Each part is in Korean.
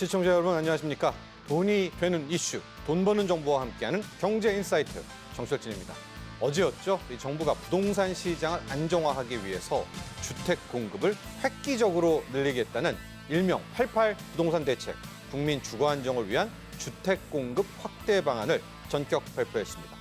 시청자 여러분 안녕하십니까? 돈이 되는 이슈, 돈 버는 정보와 함께하는 경제인사이트 정철진입니다. 어제였죠? 이 정부가 부동산 시장을 안정화하기 위해서 주택 공급을 획기적으로 늘리겠다는 일명 88 부동산 대책, 국민 주거 안정을 위한 주택 공급 확대 방안을 전격 발표했습니다.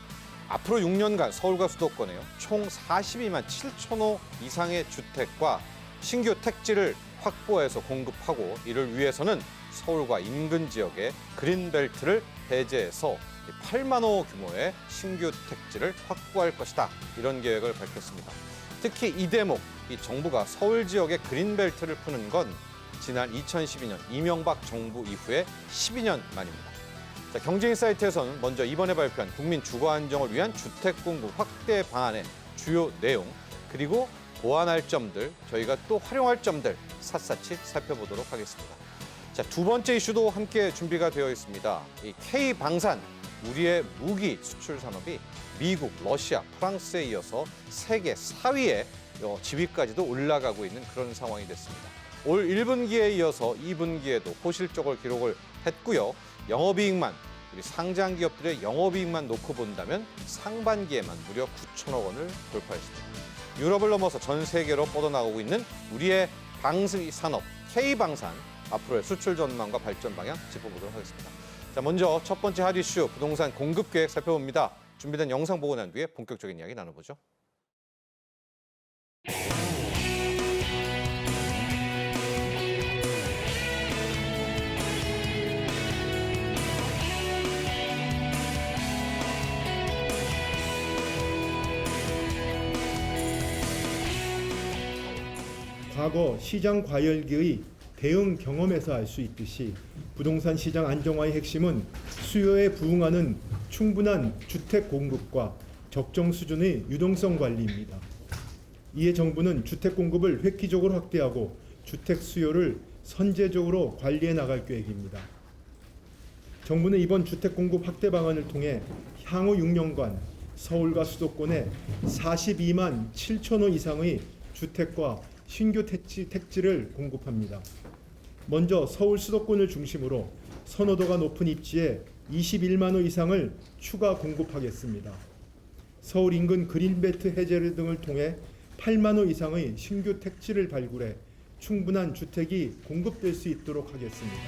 앞으로 6년간 서울과 수도권에요, 총 42만 7천 호 이상의 주택과 신규 택지를 확보해서 공급하고, 이를 위해서는 서울과 인근 지역의 그린벨트를 해제해서 8만 호 규모의 신규 택지를 확보할 것이다. 이런 계획을 밝혔습니다. 특히 이 대목, 이 정부가 서울 지역의 그린벨트를 푸는 건 지난 2012년 이명박 정부 이후에 12년 만입니다. 자, 경제인사이트에서는 먼저 이번에 발표한 국민 주거 안정을 위한 주택 공급 확대 방안의 주요 내용, 그리고 보완할 점들, 저희가 또 활용할 점들 샅샅이 살펴보도록 하겠습니다. 자, 두 번째 이슈도 함께 준비가 되어 있습니다. 이 K방산, 우리의 무기 수출 산업이 미국, 러시아, 프랑스에 이어서 세계 4위의 지위까지도 올라가고 있는 그런 상황이 됐습니다. 올 1분기에 이어서 2분기에도 호실적을 기록을 했고요. 영업이익만, 우리 상장 기업들의 영업이익만 놓고 본다면 상반기에만 무려 9천억 원을 돌파했습니다. 유럽을 넘어서 전 세계로 뻗어나가고 있는 우리의 방수 산업 K방산, 앞으로의 수출 전망과 발전 방향 짚어보도록 하겠습니다. 자, 먼저 첫 번째 핫 이슈 부동산 공급 계획 살펴봅니다. 준비된 영상 보고 난 뒤에 본격적인 이야기 나눠보죠. 과거 시장 과열기의 대응 경험에서 알 수 있듯이 부동산 시장 안정화의 핵심은 수요에 부응하는 충분한 주택 공급과 적정 수준의 유동성 관리입니다. 이에 정부는 주택 공급을 획기적으로 확대하고 주택 수요를 선제적으로 관리해 나갈 계획입니다. 정부는 이번 주택 공급 확대 방안을 통해 향후 6년간 서울과 수도권에 42만 7천 호 이상의 주택과 신규 택지를 공급합니다. 먼저 서울 수도권을 중심으로 선호도가 높은 입지에 21만 호 이상을 추가 공급하겠습니다. 서울 인근 그린벨트 해제 등을 통해 8만 호 이상의 신규 택지를 발굴해 충분한 주택이 공급될 수 있도록 하겠습니다.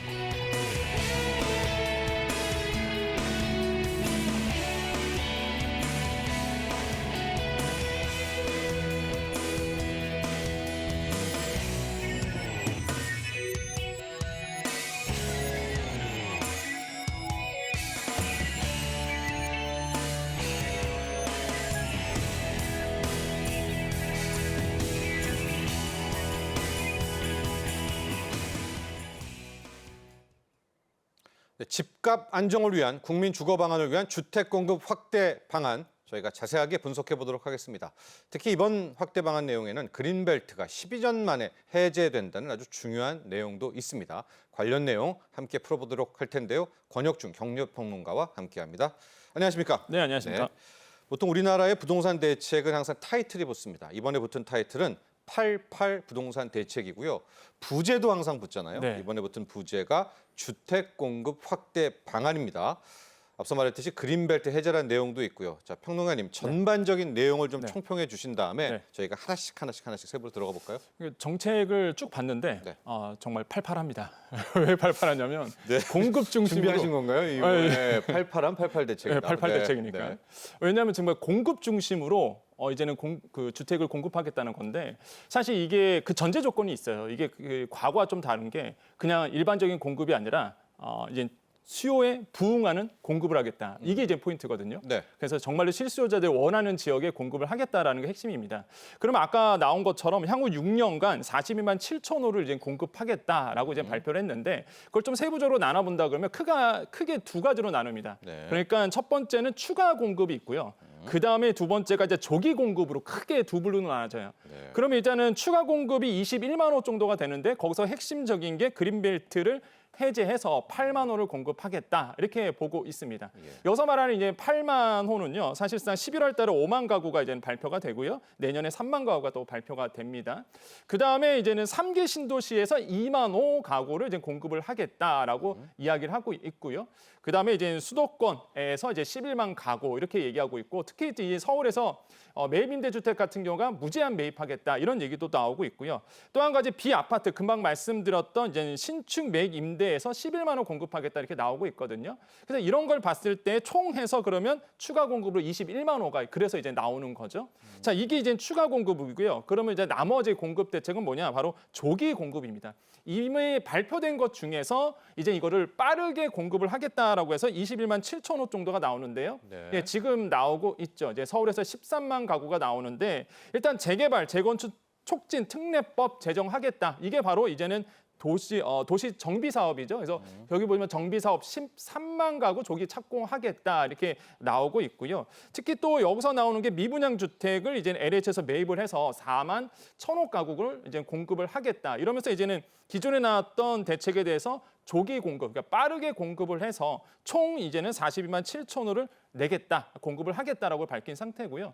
집값 안정을 위한 국민 주거 방안을 위한 주택 공급 확대 방안, 저희가 자세하게 분석해 보도록 하겠습니다. 특히 이번 확대 방안 내용에는 그린벨트가 12년 만에 해제된다는 아주 중요한 내용도 있습니다. 관련 내용 함께 풀어보도록 할 텐데요. 권혁중 경제평론가와 함께합니다. 안녕하십니까? 네, 안녕하십니까? 네. 보통 우리나라의 부동산 대책은 항상 타이틀이 붙습니다. 이번에 붙은 타이틀은 88 부동산 대책이고요. 부제도 항상 붙잖아요. 네. 이번에 붙은 부제가 주택 공급 확대 방안입니다. 앞서 말했듯이 그린벨트 해제라는 내용도 있고요. 자, 평론가님, 전반적인 내용을 좀 총평해 주신 다음에 저희가 하나씩 세부로 들어가 볼까요? 정책을 쭉 봤는데 네. 정말 팔팔합니다. 왜 팔팔하냐면 공급 중심으로 준비하신 건가요? 이번에 88한 88 대책이다. 네, 88 대책이니까. 네. 왜냐하면 정말 공급 중심으로 이제는 그 주택을 공급하겠다는 건데, 사실 이게 그 전제 조건이 있어요. 이게 그 과거와 좀 다른 게 그냥 일반적인 공급이 아니라 이제 수요에 부응하는 공급을 하겠다. 이게 이제 포인트거든요. 네. 그래서 정말로 실수요자들 원하는 지역에 공급을 하겠다라는 게 핵심입니다. 그러면 아까 나온 것처럼 향후 6년간 42만 7천 호를 이제 공급하겠다라고 이제 발표를 했는데, 그걸 좀 세부적으로 나눠본다 그러면 크게 두 가지로 나눕니다. 네. 그러니까 첫 번째는 추가 공급이 있고요. 그 다음에 두 번째가 이제 조기 공급으로 크게 두 부류로 나눠져요. 네. 그러면 일단은 추가 공급이 21만 호 정도가 되는데, 거기서 핵심적인 게 그린벨트를 해제해서 8만 호를 공급하겠다 이렇게 보고 있습니다. 예. 여기서 말하는 이제 8만 호는요, 사실상 11월 달에 5만 가구가 이제 발표가 되고요, 내년에 3만 가구가 또 발표가 됩니다. 그 다음에 이제는 3기 신도시에서 2만 호 가구를 이제 공급을 하겠다라고 이야기를 하고 있고요. 그 다음에 이제 수도권에서 이제 11만 가구 이렇게 얘기하고 있고, 특히 이 서울에서 매입 임대주택 같은 경우가 무제한 매입하겠다 이런 얘기도 나오고 있고요. 또 한 가지 비아파트 금방 말씀드렸던 이제 신축 매입 임대에서 11만 원 공급하겠다 이렇게 나오고 있거든요. 그래서 이런 걸 봤을 때 총해서 그러면 추가 공급으로 21만 호가 그래서 이제 나오는 거죠. 자, 이게 이제 추가 공급이고요. 그러면 이제 나머지 공급 대책은 뭐냐? 바로 조기 공급입니다. 이미 발표된 것 중에서 이제 이거를 빠르게 공급을 하겠다라고 해서 21만 7천 호 정도가 나오는데요. 네. 예, 지금 나오고 있죠. 이제 서울에서 13만 가구가 나오는데, 일단 재개발, 재건축 촉진 특례법 제정하겠다. 이게 바로 이제는 도시 정비 사업이죠. 그래서 여기 보시면 정비 사업 13만 가구 조기 착공하겠다 이렇게 나오고 있고요. 특히 또 여기서 나오는 게 미분양 주택을 이제 LH에서 매입을 해서 4만 1,000호 가구를 이제 공급을 하겠다. 이러면서 이제는 기존에 나왔던 대책에 대해서 조기 공급, 그러니까 빠르게 공급을 해서 총 이제는 42만 7천호를 내겠다, 공급을 하겠다라고 밝힌 상태고요.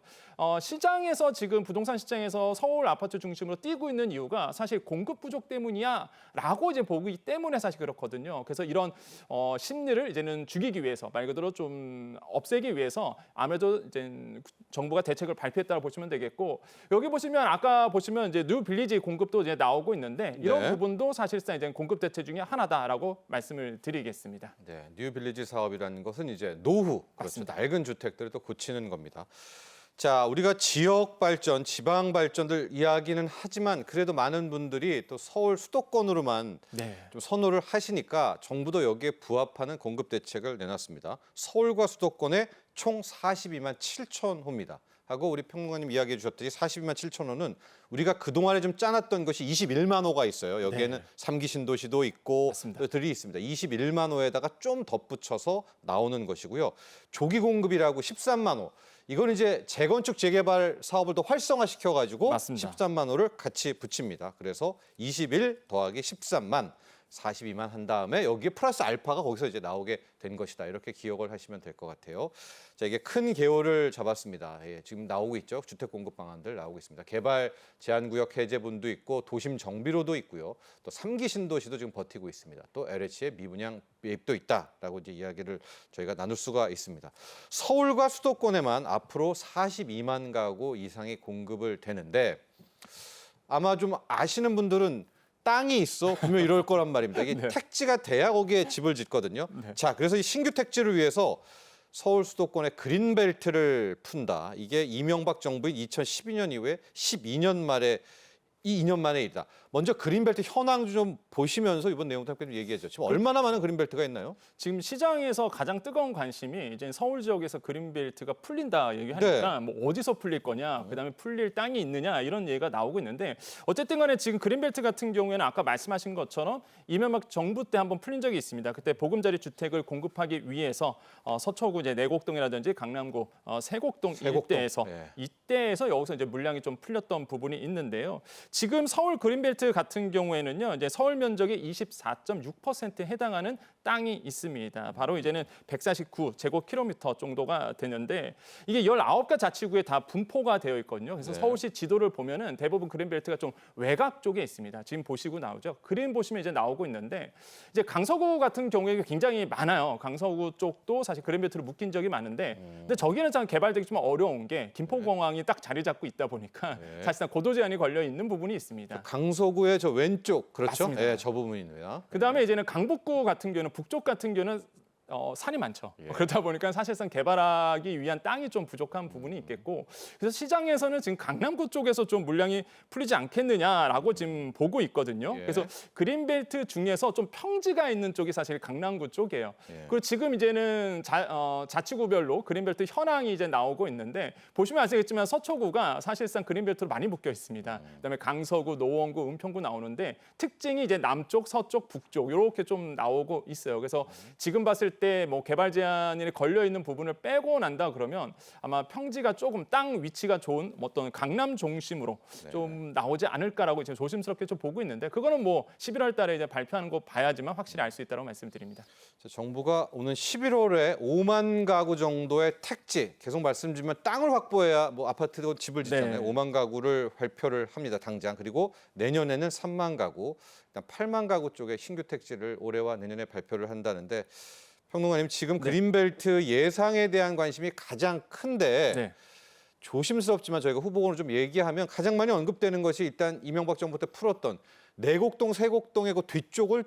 시장에서 지금 부동산 시장에서 서울 아파트 중심으로 뛰고 있는 이유가 사실 공급 부족 때문이야라고 이제 보기 때문에 사실 그렇거든요. 그래서 이런 심리를 이제는 죽이기 위해서, 말 그대로 좀 없애기 위해서 아무래도 이제 정부가 대책을 발표했다고 보시면 되겠고, 여기 보시면 아까 보시면 이제 뉴 빌리지 공급도 이제 나오고 있는데, 이런 네. 부분도 사실상 이제 공급 대책 중에 하나다라고 말씀을 드리겠습니다. 네, 뉴 빌리지 사업이라는 것은 이제 노후, 그렇죠. 맞습니다. 낡은 주택들을 또 고치는 겁니다. 자, 우리가 지역 발전, 지방 발전들 이야기는 하지만 그래도 많은 분들이 또 서울 수도권으로만 네. 좀 선호를 하시니까 정부도 여기에 부합하는 공급 대책을 내놨습니다. 서울과 수도권에 총 42만 7천 호입니다. 하고 우리 평론가님 이야기해 주셨듯이 42만 7천 호는 우리가 그동안에 좀 짜놨던 것이 21만 호가 있어요. 여기에는 네. 3기 신도시도 있고 맞습니다. 들이 있습니다. 21만 호에다가 좀 덧붙여서 나오는 것이고요. 조기 공급이라고 13만 호. 이건 이제 재건축 재개발 사업을 더 활성화시켜 가지고 맞습니다. 13만 호를 같이 붙입니다. 그래서 21 더하기 13만 42만 한 다음에 여기에 플러스 알파가 거기서 이제 나오게 된 것이다. 이렇게 기억을 하시면 될 것 같아요. 자, 이게 큰 개요를 잡았습니다. 예, 지금 나오고 있죠. 주택 공급 방안들 나오고 있습니다. 개발 제한구역 해제분도 있고 도심 정비로도 있고요. 또 3기 신도시도 지금 버티고 있습니다. 또 LH의 미분양 매입도 있다라고 이제 이야기를 저희가 나눌 수가 있습니다. 서울과 수도권에만 앞으로 42만 가구 이상이 공급을 되는데, 아마 좀 아시는 분들은 땅이 있어 보면 이럴 거란 말입니다. 이게 네. 택지가 돼야 거기에 집을 짓거든요. 네. 자, 그래서 이 신규 택지를 위해서 서울 수도권의 그린벨트를 푼다. 이게 이명박 정부의 2012년 이후에 12년 말에 이 2년 만의 일이다. 먼저 그린벨트 현황 좀 보시면서 이번 내용도 함께 좀 얘기해줘. 지금 얼마나 많은 그린벨트가 있나요? 지금 시장에서 가장 뜨거운 관심이 이제 서울 지역에서 그린벨트가 풀린다 얘기하니까 뭐 어디서 풀릴 거냐, 그다음에 풀릴 땅이 있느냐 이런 얘기가 나오고 있는데, 어쨌든 간에 지금 그린벨트 같은 경우에는 아까 말씀하신 것처럼 이명박 정부 때 한번 풀린 적이 있습니다. 그때 보금자리 주택을 공급하기 위해서 서초구 이제 내곡동이라든지 강남구 세곡동 일대에서 네. 이때에서 여기서 이제 물량이 좀 풀렸던 부분이 있는데요. 지금 서울 그린벨트 같은 경우에는요, 이제 서울 면적의 24.6%에 해당하는 땅이 있습니다. 바로 이제는 149 제곱킬로미터 정도가 되는데, 이게 19개 자치구에 다 분포가 되어 있거든요. 그래서 네. 서울시 지도를 보면은 대부분 그린벨트가 좀 외곽 쪽에 있습니다. 지금 보시고 나오죠. 그림 보시면 이제 나오고 있는데, 이제 강서구 같은 경우에 굉장히 많아요. 강서구 쪽도 사실 그린벨트로 묶인 적이 많은데, 근데 저기는 참 개발되기 좀 어려운 게 김포공항이 딱 자리 잡고 있다 보니까 네. 사실상 고도 제한이 걸려 있는 부분이 있습니다. 강서구의 저 왼쪽, 그렇죠? 맞습니다. 예, 저 부분입니다. 그다음에 이제는 강북구 같은 경우는 북쪽 같은 경우는 산이 많죠. 예. 그러다 보니까 사실상 개발하기 위한 땅이 좀 부족한 부분이 있겠고, 그래서 시장에서는 지금 강남구 쪽에서 좀 물량이 풀리지 않겠느냐라고 지금 보고 있거든요. 예. 그래서 그린벨트 중에서 좀 평지가 있는 쪽이 사실 강남구 쪽이에요. 예. 그리고 지금 이제는 자치구별로 그린벨트 현황이 이제 나오고 있는데, 보시면 아시겠지만 서초구가 사실상 그린벨트로 많이 묶여 있습니다. 그다음에 강서구, 노원구, 은평구 나오는데, 특징이 이제 남쪽, 서쪽, 북쪽 이렇게 좀 나오고 있어요. 그래서 지금 봤을 때 뭐 개발 제한이 걸려 있는 부분을 빼고 난다 그러면 아마 평지가 조금 땅 위치가 좋은 어떤 강남 중심으로 좀 나오지 않을까라고 지금 조심스럽게 좀 보고 있는데 그거는 뭐 11월 달에 이제 발표하는 거 봐야지만 확실히 알 수 있다고 말씀드립니다. 자, 정부가 오는 11월에 5만 가구 정도의 택지, 계속 말씀드리면 땅을 확보해야 뭐 아파트도 집을 짓잖아요. 네. 5만 가구를 발표를 합니다, 당장. 그리고 내년에는 3만 가구, 일단 8만 가구 쪽에 신규 택지를 올해와 내년에 발표를 한다는데 평론가님 지금 그린벨트 예상에 대한 관심이 가장 큰데 네. 조심스럽지만 저희가 후보군을 좀 얘기하면 가장 많이 언급되는 것이 일단 이명박 정부 때 풀었던 내곡동, 세곡동의 그 뒤쪽을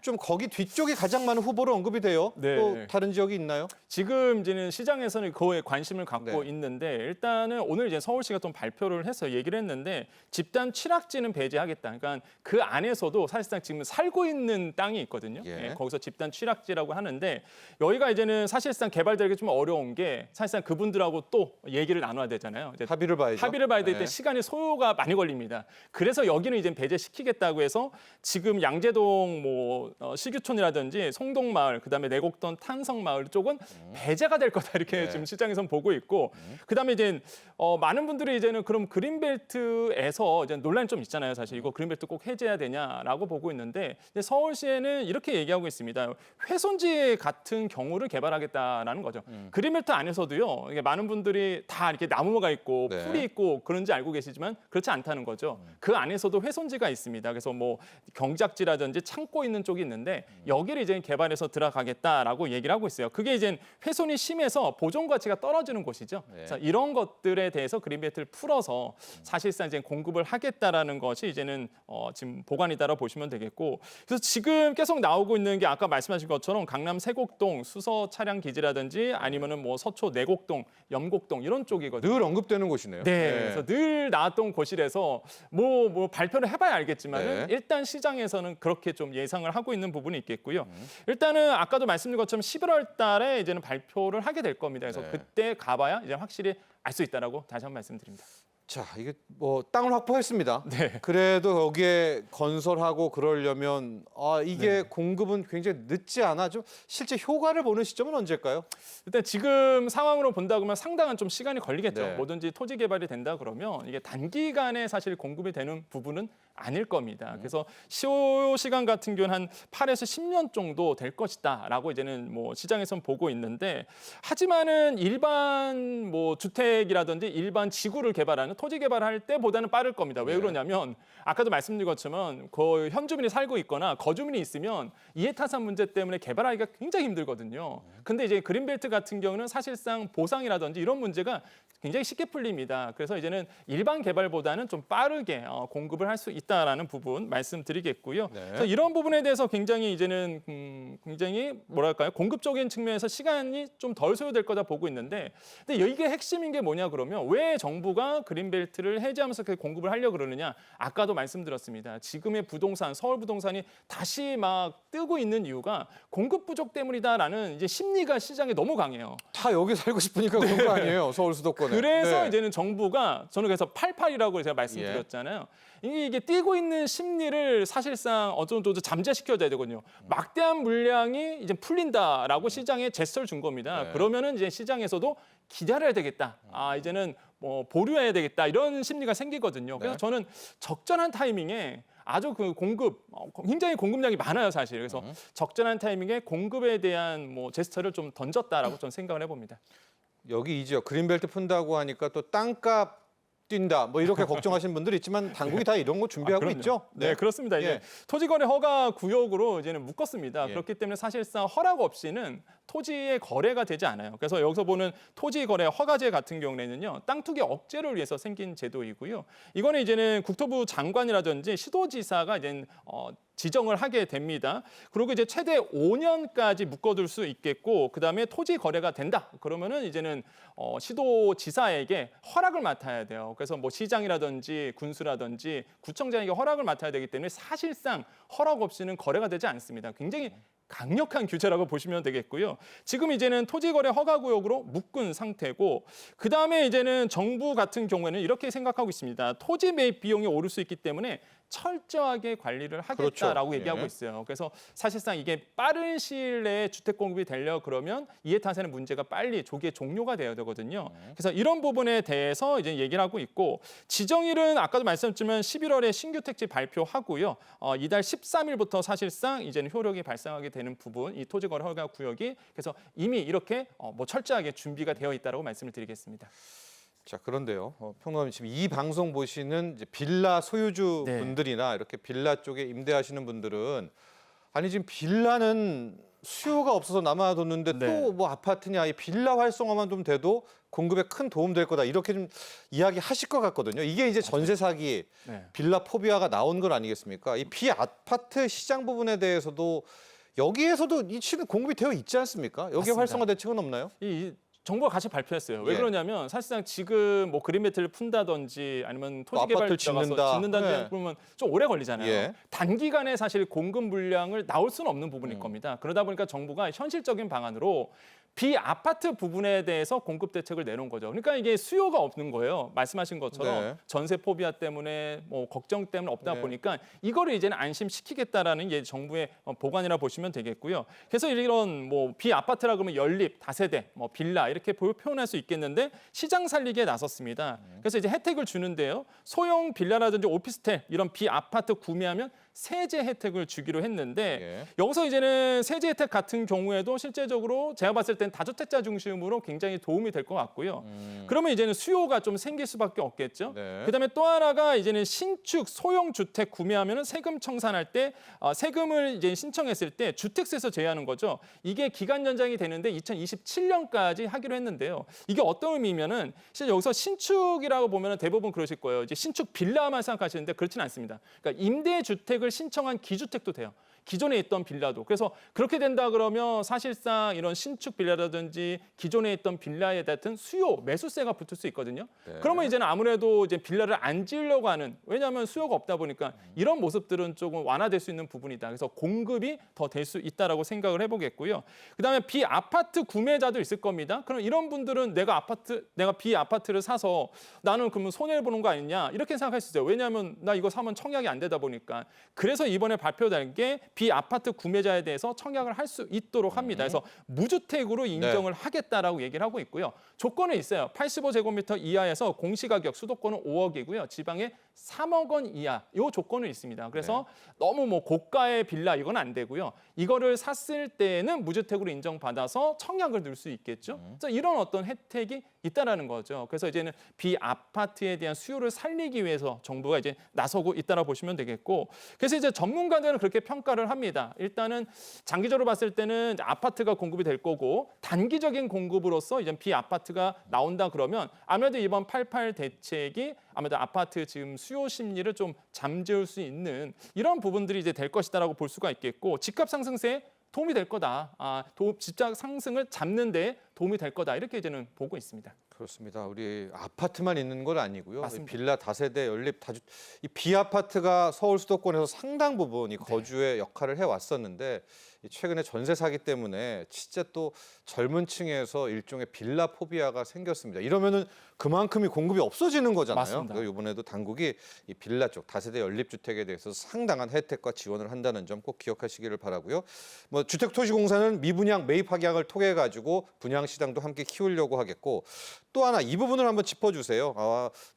좀 거기 뒤쪽이 가장 많은 후보로 언급이 돼요. 네. 또 다른 지역이 있나요? 지금 이제는 시장에서는 그거에 관심을 갖고 네. 있는데 일단은 오늘 이제 서울시가 좀 발표를 해서 얘기를 했는데 집단 취락지는 배제하겠다. 그러니까 그 안에서도 사실상 지금 살고 있는 땅이 있거든요. 예. 예, 거기서 집단 취락지라고 하는데 여기가 이제는 사실상 개발되기 좀 어려운 게 사실상 그분들하고 또 얘기를 나눠야 되잖아요. 이제 합의를 봐야죠. 합의를 봐야 될 때 네. 시간이 소요가 많이 걸립니다. 그래서 여기는 이제 배제시키겠다고 해서 지금 양재동 뭐 시규촌이라든지 송동마을 그다음에 내곡동 탄성마을 쪽은 배제가 될 거다 이렇게 네. 지금 시장에선 보고 있고 그다음에 이제 많은 분들이 이제는 그럼 그린벨트에서 이제 논란이 좀 있잖아요. 사실 이거 그린벨트 꼭 해제해야 되냐라고 보고 있는데 이제 서울시에는 이렇게 얘기하고 있습니다. 훼손지 같은 경우를 개발하겠다라는 거죠. 그린벨트 안에서도요. 이게 많은 분들이 다 이렇게 나무가 있고 네. 풀이 있고 그런지 알고 계시지만 그렇지 않다는 거죠. 그 안에서도 훼손지가 있습니다. 그래서 뭐 경작지라든지 창고 있는 쪽이 있는데 여기를 이제 개발해서 들어가겠다라고 얘기를 하고 있어요. 그게 이제 훼손이 심해서 보존 가치가 떨어지는 곳이죠. 네. 그래서 이런 것들에 대해서 그린벨트를 풀어서 사실상 이제 공급을 하겠다라는 것이 이제는 지금 보관이다라고 보시면 되겠고 그래서 지금 계속 나오고 있는 게 아까 말씀하신 것처럼 강남 세곡동 수서 차량 기지라든지 아니면은 뭐 서초 내곡동, 염곡동 이런 쪽이거든요. 늘 언급되는 곳이네요. 네, 그래서 늘 나왔던 곳이라서 뭐 발표를 해봐야 알겠지만은 네. 일단 시장에서는 그렇게 좀 예상을 하고 있는 부분이 있겠고요. 일단은 아까도 말씀드린 것처럼 11월 달에 이제는 발표를 하게 될 겁니다. 그래서 네. 그때 가봐야 이제 확실히 알 수 있다라고 다시 한번 말씀드립니다. 자, 이게 뭐 땅을 확보했습니다. 네. 그래도 거기에 건설하고 그러려면 이게 공급은 굉장히 늦지 않아 좀 실제 효과를 보는 시점은 언제일까요? 일단 지금 상황으로 본다 그러면 상당한 좀 시간이 걸리겠죠. 네. 뭐든지 토지 개발이 된다 그러면 이게 단기간에 사실 공급이 되는 부분은 아닐 겁니다. 그래서 시효 시간 같은 경우는 한 8에서 10년 정도 될 것이다라고 이제는 뭐 시장에선 보고 있는데 하지만은 일반 뭐 주택이라든지 일반 지구를 개발하는 토지 개발할 때보다는 빠를 겁니다. 왜 네. 그러냐면 아까도 말씀드린 것처럼 그 현주민이 살고 있거나 거주민이 있으면 이해타산 문제 때문에 개발하기가 굉장히 힘들거든요. 근데 이제 그린벨트 같은 경우는 사실상 보상이라든지 이런 문제가 굉장히 쉽게 풀립니다. 그래서 이제는 일반 개발보다는 좀 빠르게 공급을 할 수 있다라는 부분 말씀드리겠고요. 네. 그래서 이런 부분에 대해서 굉장히 이제는 굉장히 뭐랄까요? 공급적인 측면에서 시간이 좀 덜 소요될 거다 보고 있는데 근데 이게 핵심인 게 뭐냐 그러면 왜 정부가 그린벨트를 해제하면서 그렇게 공급을 하려고 그러느냐 아까도 말씀드렸습니다. 지금의 부동산, 서울 부동산이 다시 막 뜨고 있는 이유가 공급 부족 때문이다라는 이제 심리가 시장에 너무 강해요. 다 여기 살고 싶으니까 그런 거 아니에요? 서울 수도권에. 그래서 네. 이제는 정부가 저는 그래서 88이라고 제가 말씀드렸잖아요. 이게 뛰고 있는 심리를 사실상 어느 정도 잠재시켜줘야 되거든요. 막대한 물량이 이제 풀린다라고 시장에 제스처를 준 겁니다. 네. 그러면은 이제 시장에서도 기다려야 되겠다. 이제는 뭐 보류해야 되겠다 이런 심리가 생기거든요. 그래서 네. 저는 적절한 타이밍에 아주 그 공급 굉장히 공급량이 많아요 사실. 그래서 적절한 타이밍에 공급에 대한 뭐 제스처를 좀 던졌다라고 저는 생각을 해봅니다. 여기 이 지역 그린벨트 푼다고 하니까 또 땅값 뛴다 뭐 이렇게 걱정하시는 분들이 있지만 당국이 다 이런 거 준비하고 그럼요. 있죠? 네, 그렇습니다. 이제 예. 토지거래 허가 구역으로 이제는 묶었습니다. 예. 그렇기 때문에 사실상 허락 없이는 토지의 거래가 되지 않아요. 그래서 여기서 보는 토지거래 허가제 같은 경우에는요, 땅 투기 억제를 위해서 생긴 제도이고요. 이거는 이제는 국토부 장관이라든지 시도지사가 이제 지정을 하게 됩니다. 그리고 이제 최대 5년까지 묶어둘 수 있겠고, 그다음에 토지 거래가 된다. 그러면은 이제는 시도지사에게 허락을 맡아야 돼요. 그래서 뭐 시장이라든지 군수라든지 구청장에게 허락을 맡아야 되기 때문에 사실상 허락 없이는 거래가 되지 않습니다. 굉장히 강력한 규제라고 보시면 되겠고요. 지금 이제는 토지거래 허가구역으로 묶은 상태고 그다음에 이제는 정부 같은 경우에는 이렇게 생각하고 있습니다. 토지 매입 비용이 오를 수 있기 때문에 철저하게 관리를 하겠다라고 그렇죠. 얘기하고 예. 있어요. 그래서 사실상 이게 빠른 시일 내에 주택 공급이 되려 그러면 이해 타산의 문제가 빨리 조기에 종료가 돼야 되거든요. 그래서 이런 부분에 대해서 이제 얘기를 하고 있고 지정일은 아까도 말씀드렸지만 11월에 신규 택지 발표하고요. 이달 13일부터 사실상 이제는 효력이 발생하게 되는 부분, 이 토지거래 허가 구역이 그래서 이미 이렇게 뭐 철저하게 준비가 되어 있다라고 말씀을 드리겠습니다. 자, 그런데요. 평론가님 지금 이 방송 보시는 이제 빌라 소유주 네. 분들이나 이렇게 빌라 쪽에 임대하시는 분들은 아니 지금 빌라는 수요가 없어서 남아뒀는데 네. 또 뭐 아파트냐 이 빌라 활성화만 좀 돼도 공급에 큰 도움 될 거다 이렇게 좀 이야기하실 것 같거든요. 이게 이제 전세 사기, 네. 빌라 포비아가 나온 건 아니겠습니까? 이 비아파트 시장 부분에 대해서도 여기에서도 이 치는 공급이 되어 있지 않습니까? 여기에 맞습니다. 활성화 대책은 없나요? 이 정부가 같이 발표했어요. 왜 예. 그러냐면 사실상 지금 뭐 그린벨트를 푼다든지 아니면 토지 아파트를 개발 들어가서 짓는다. 짓는다든지 예. 그러면 좀 오래 걸리잖아요. 예. 단기간에 사실 공급 물량을 나올 수는 없는 부분일 겁니다. 그러다 보니까 정부가 현실적인 방안으로 비아파트 부분에 대해서 공급 대책을 내놓은 거죠. 그러니까 이게 수요가 없는 거예요. 말씀하신 것처럼 네. 전세 포비아 때문에 뭐 걱정 때문에 없다 네. 보니까 이거를 이제는 안심시키겠다라는 게 정부의 보관이라 보시면 되겠고요. 그래서 이런 뭐 비아파트라 그러면 연립, 다세대, 뭐 빌라 이렇게 표현할 수 있겠는데 시장 살리기에 나섰습니다. 그래서 이제 혜택을 주는데요. 소형 빌라라든지 오피스텔 이런 비아파트 구매하면 세제 혜택을 주기로 했는데 예. 여기서 이제는 세제 혜택 같은 경우에도 실제적으로 제가 봤을 땐 다주택자 중심으로 굉장히 도움이 될 것 같고요. 그러면 이제는 수요가 좀 생길 수밖에 없겠죠. 네. 그다음에 또 하나가 이제는 신축 소형 주택 구매하면은 세금 청산할 때 세금을 이제 신청했을 때 주택세에서 제외하는 거죠. 이게 기간 연장이 되는데 2027년까지 하기로 했는데요. 이게 어떤 의미냐면은 실제 여기서 신축이라고 보면은 대부분 그러실 거예요. 이제 신축 빌라만 생각하시는데 그렇지는 않습니다. 그러니까 임대 주택을 신청한 기주택도 돼요. 기존에 있던 빌라도. 그래서 그렇게 된다 그러면 사실상 이런 신축 빌라라든지 기존에 있던 빌라에 대한 수요, 매수세가 붙을 수 있거든요. 네. 그러면 이제는 아무래도 이제 빌라를 안 지으려고 하는 왜냐하면 수요가 없다 보니까 이런 모습들은 조금 완화될 수 있는 부분이다. 그래서 공급이 더 될 수 있다라고 생각을 해보겠고요. 그다음에 비아파트 구매자도 있을 겁니다. 그럼 이런 분들은 내가 비아파트를 사서 나는 그러면 손해를 보는 거 아니냐 이렇게 생각할 수 있어요. 왜냐하면 나 이거 사면 청약이 안 되다 보니까. 그래서 이번에 발표된 게 비아파트 구매자에 대해서 청약을 할 수 있도록 합니다. 그래서 무주택으로 인정을 하겠다라고 얘기를 하고 있고요. 조건은 있어요. 85제곱미터 이하에서 공시가격 수도권은 5억이고요. 지방에 3억 원 이하 이 조건은 있습니다. 그래서 너무 뭐 고가의 빌라 이건 안 되고요. 이거를 샀을 때는 무주택으로 인정받아서 청약을 넣을 수 있겠죠. 그래서 이런 어떤 혜택이 있다라는 거죠. 그래서 이제는 비아파트에 대한 수요를 살리기 위해서 정부가 이제 나서고 있다라 보시면 되겠고. 그래서 이제 전문가들은 그렇게 평가를 합니다. 일단은 장기적으로 봤을 때는 아파트가 공급이 될 거고 단기적인 공급으로서 이제 비아파트가 나온다 그러면 아무래도 이번 88 대책이 아무래도 아파트 지금 수요 심리를 좀 잠재울 수 있는 이런 부분들이 이제 될 것이다라고 볼 수가 있겠고 집값 상승세에 도움이 될 거다. 집값 상승을 잡는 데 도움이 될 거다. 이렇게 이제는 보고 있습니다. 그렇습니다. 우리 아파트만 있는 건 아니고요. 맞습니다. 빌라, 다세대, 연립, 이 비아파트가 서울 수도권에서 상당 부분 이 거주의 역할을 해왔었는데 최근에 전세 사기 때문에 진짜 또 젊은 층에서 일종의 빌라 포비아가 생겼습니다. 이러면은 그만큼이 공급이 없어지는 거잖아요. 맞습니다. 그래서 이번에도 당국이 이 빌라 쪽 다세대 연립 주택에 대해서 상당한 혜택과 지원을 한다는 점 꼭 기억하시기를 바라고요. 뭐 주택토지공사는 미분양 매입 확약을 통해 가지고 분양 시장도 함께 키우려고 하겠고 또 하나 이 부분을 한번 짚어주세요.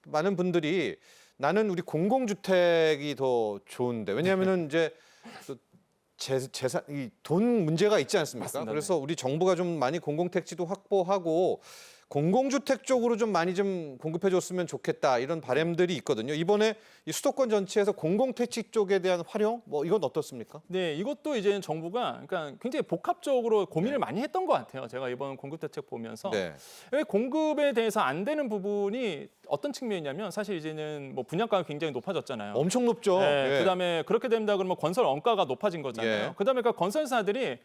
많은 분들이 나는 우리 공공주택이 더 좋은데 왜냐하면은 이제 또 재산, 이 돈 문제가 있지 않습니까? 맞습니다. 그래서 우리 정부가 좀 많이 공공택지도 확보하고 공공주택 쪽으로 좀 많이 좀 공급해줬으면 좋겠다 이런 바람들이 있거든요. 이번에 이 수도권 전체에서 공공택지 쪽에 대한 활용 뭐 이건 어떻습니까? 네, 이것도 이제 정부가 그러니까 굉장히 복합적으로 고민을 많이 했던 것 같아요. 제가 이번 공급 대책 보면서 네. 왜 공급에 대해서 안 되는 부분이 어떤 측면이냐면 사실 이제는 뭐 분양가가 굉장히 높아졌잖아요. 엄청 높죠. 네, 예. 그다음에 그렇게 된다 그러면 건설 원가가 높아진 거잖아요. 예. 그다음에 그 건설사들이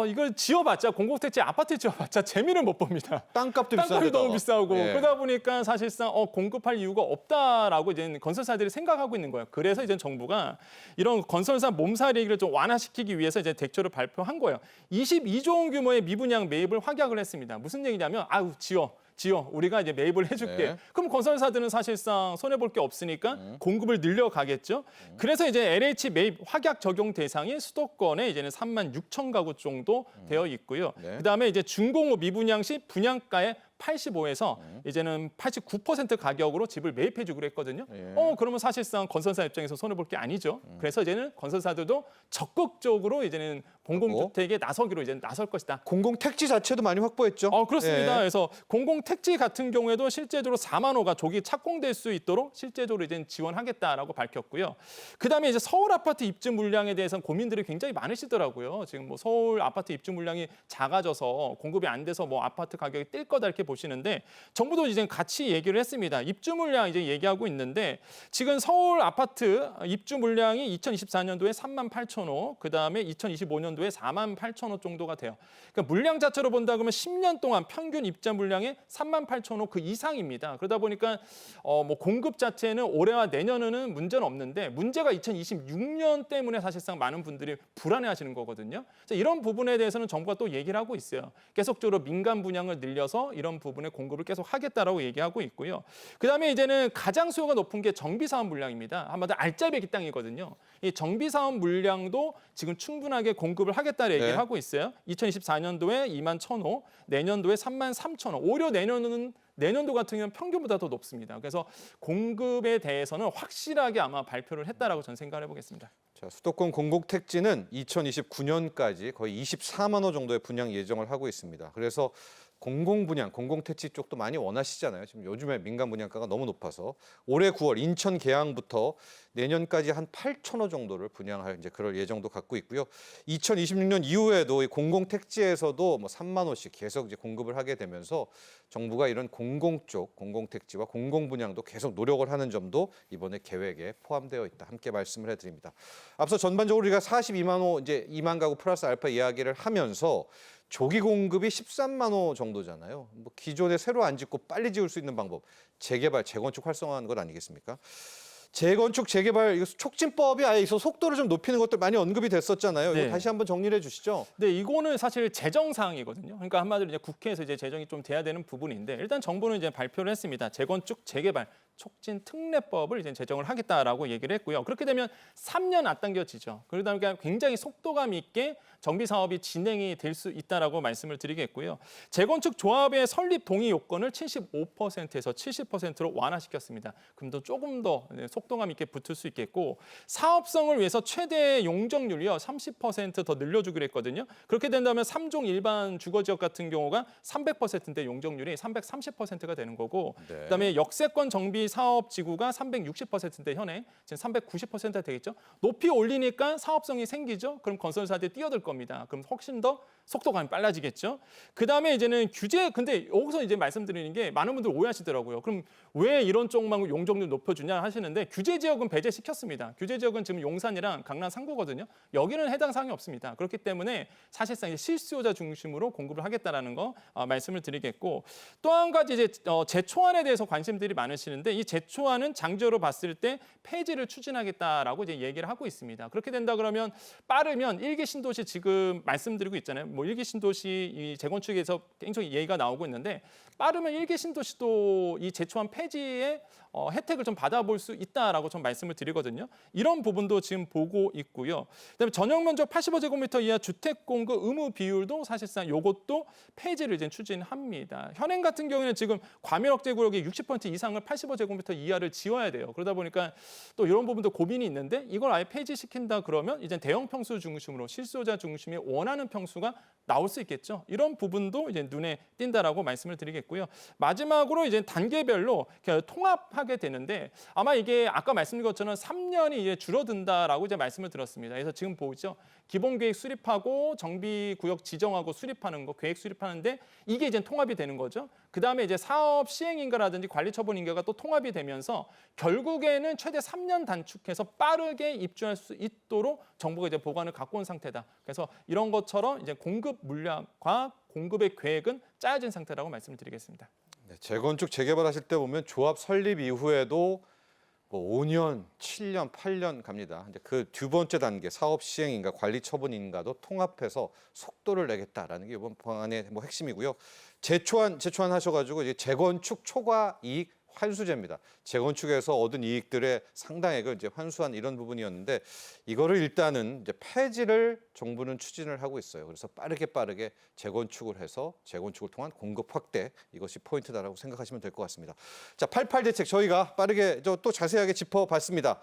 이걸 지어봤자 공공택지 아파트 지어봤자 재미를 못 봅니다. 땅값도 땅값이 비싼데다가. 너무 비싸고 예. 그러다 보니까 사실상 공급할 이유가 없다라고 이제 건설사들이 생각하고 있는 거예요. 그래서 이제 정부가 이런 건설사 몸살이기를 좀 완화시키기 위해서 이제 대책을 발표한 거예요. 22조 원 규모의 미분양 매입을 확약을 했습니다. 무슨 얘기냐면 지어 지어 우리가 이제 매입을 해줄게. 네. 그럼 건설사들은 사실상 손해 볼 게 없으니까 공급을 늘려가겠죠. 그래서 이제 LH 매입 확약 적용 대상이 수도권에 이제는 3만 6천 가구 정도 되어 있고요. 네. 그다음에 이제 준공후 미분양 시 분양가의 85에서 이제는 89% 가격으로 집을 매입해 주기로 했거든요. 예. 그러면 사실상 건설사 입장에서 손해 볼 게 아니죠. 그래서 이제는 건설사들도 적극적으로 이제는 공공주택에 나서기로 이제 나설 것이다. 공공 택지 자체도 많이 확보했죠. 그렇습니다. 예. 그래서 공공택지 같은 경우에도 실제적으로 4만 호가 조기 착공될 수 있도록 실제적으로 이제 지원하겠다라고 밝혔고요. 그다음에 이제 서울 아파트 입주 물량에 대해서는 고민들이 굉장히 많으시더라고요. 지금 뭐 서울 아파트 입주 물량이 작아져서 공급이 안 돼서 뭐 아파트 가격이 뛸 거다 이렇게 보시는데 정부도 이제 같이 얘기를 했습니다. 입주 물량 이제 얘기하고 있는데 지금 서울 아파트 입주 물량이 2024년도에 3만 8천 호, 그다음에 2025년도에 4만 8천 호 정도가 돼요. 그러니까 물량 자체로 본다 그러면 10년 동안 평균 입자 물량의 3만 8천 호 그 이상입니다. 그러다 보니까 뭐 공급 자체는 올해와 내년에는 문제는 없는데 문제가 2026년 때문에 사실상 많은 분들이 불안해하시는 거거든요. 그래서 이런 부분에 대해서는 정부가 또 얘기를 하고 있어요. 계속적으로 민간 분양을 늘려서 이런 부분의 공급을 계속 하겠다라고 얘기하고 있고요. 그다음에 이제는 가장 수요가 높은 게 정비사업 물량입니다. 한마디로 알짜배기 땅이거든요. 이 정비사업 물량도 지금 충분하게 공급을 하겠다는 얘기를 네. 하고 있어요. 2024년도에 2만 1,000호, 내년도에 3만 3,000호. 오히려 내년도 같은 경우는 평균보다 더 높습니다. 그래서 공급에 대해서는 확실하게 아마 발표를 했다라고 저는 생각을 해보겠습니다. 자, 수도권 공공택지는 2029년까지 거의 24만 호 정도의 분양 예정을 하고 있습니다. 그래서 공공분양, 공공택지 쪽도 많이 원하시잖아요. 지금 요즘에 민간 분양가가 너무 높아서 올해 9월 인천 계양부터 내년까지 한 8천 호 정도를 분양할 이제 그럴 예정도 갖고 있고요. 2026년 이후에도 이 공공택지에서도 뭐 3만 호씩 계속 이제 공급을 하게 되면서 정부가 이런 공공 쪽 공공택지와 공공분양도 계속 노력을 하는 점도 이번에 계획에 포함되어 있다. 함께 말씀을 해드립니다. 앞서 전반적으로 우리가 42만 호 이제 2만 가구 플러스 알파 이야기를 하면서 조기 공급이 13만 호 정도잖아요. 뭐 기존에 새로 안 짓고 빨리 지을 수 있는 방법, 재개발, 재건축 활성화하는 것 아니겠습니까? 재건축, 재개발 이거 촉진법이 아예 있어 속도를 좀 높이는 것들 많이 언급이 됐었잖아요. 이거 네. 다시 한번 정리를 해주시죠. 네, 이거는 사실 재정 사항이거든요. 그러니까 한마디로 이제 국회에서 이제 재정이 좀 돼야 되는 부분인데 일단 정부는 이제 발표를 했습니다. 재건축, 재개발 촉진 특례법을 이제 제정을 하겠다라고 얘기를 했고요. 그렇게 되면 3년 앞당겨지죠. 그러다 보니까 굉장히 속도감 있게 정비 사업이 진행이 될 수 있다라고 말씀을 드리겠고요. 재건축 조합의 설립 동의 요건을 75%에서 70%로 완화시켰습니다. 그럼 더 조금 더 속도감 있게 붙을 수 있겠고 사업성을 위해서 최대 용적률이요 30% 더 늘려주기로 했거든요. 그렇게 된다면 3종 일반 주거지역 같은 경우가 300%인데 용적률이 330%가 되는 거고 네. 그다음에 역세권 정비 사업 지구가 360%인데 현행 지금 390%가 되겠죠. 높이 올리니까 사업성이 생기죠. 그럼 건설사들이 뛰어들 겁니다. 그럼 훨씬 더 속도감이 빨라지겠죠. 그다음에 이제는 규제 근데 여기서 이제 말씀드리는 게 많은 분들 오해하시더라고요. 그럼 왜 이런 쪽만 용적률 높여주냐 하시는데 규제 지역은 배제시켰습니다. 규제 지역은 지금 용산이랑 강남 3구거든요. 여기는 해당 사항이 없습니다. 그렇기 때문에 사실상 이제 실수요자 중심으로 공급을 하겠다라는 거 말씀을 드리겠고 또 한 가지 이제 재초안에 대해서 관심들이 많으시는데 이 재초안은 장기적으로 봤을 때 폐지를 추진하겠다라고 이제 얘기를 하고 있습니다. 그렇게 된다 그러면 빠르면 1기 신도시 지금 말씀드리고 있잖아요. 뭐 1기 신도시 이 재건축에서 굉장히 얘기가 나오고 있는데 빠르면 1기 신도시도 이 재초안 폐지의 혜택을 좀 받아볼 수 있다라고 좀 말씀을 드리거든요. 이런 부분도 지금 보고 있고요. 그다음에 전용 면적 85제곱미터 이하 주택 공급 의무 비율도 사실상 이것도 폐지를 이제 추진합니다. 현행 같은 경우에는 지금 과밀 억제 구역의 60% 이상을 85제곱미터 이하를 지어야 돼요. 그러다 보니까 또 이런 부분도 고민이 있는데 이걸 아예 폐지시킨다 그러면 이제 대형 평수 중심으로 실수요자 중심의 원하는 평수가 나올 수 있겠죠. 이런 부분도 이제 눈에 띈다라고 말씀을 드리겠고요. 마지막으로 이제 단계별로 통합하게 되는데 아마 이게 아까 말씀드린 것처럼 3년이 이제 줄어든다라고 이제 말씀을 드렸습니다. 그래서 지금 보이죠. 기본 계획 수립하고 정비 구역 지정하고 수립하는 거, 계획 수립하는데 이게 이제 통합이 되는 거죠. 그다음에 이제 사업 시행 인가라든지 관리 처분 인가가 또 통합이 되면서 결국에는 최대 3년 단축해서 빠르게 입주할 수 있도록 정부가 이제 보관을 갖고 온 상태다. 그래서 이런 것처럼 이제 공급 물량과 공급의 계획은 짜여진 상태라고 말씀을 드리겠습니다. 네, 재건축, 재개발하실 때 보면 조합 설립 이후에도 뭐 5년, 7년, 8년 갑니다. 이제 그 두 번째 단계 사업 시행인가 관리 처분인가도 통합해서 속도를 내겠다라는 게 이번 방안의 뭐 핵심이고요. 재초안 하셔가지고 이제 재건축 초과 이익 환수제입니다. 재건축에서 얻은 이익들의 상당액을 이제 환수한 이런 부분이었는데 이거를 일단은 이제 폐지를 정부는 추진을 하고 있어요. 그래서 빠르게 재건축을 해서 재건축을 통한 공급 확대 이것이 포인트다라고 생각하시면 될 것 같습니다. 자, 88 대책 저희가 빠르게 또 자세하게 짚어봤습니다.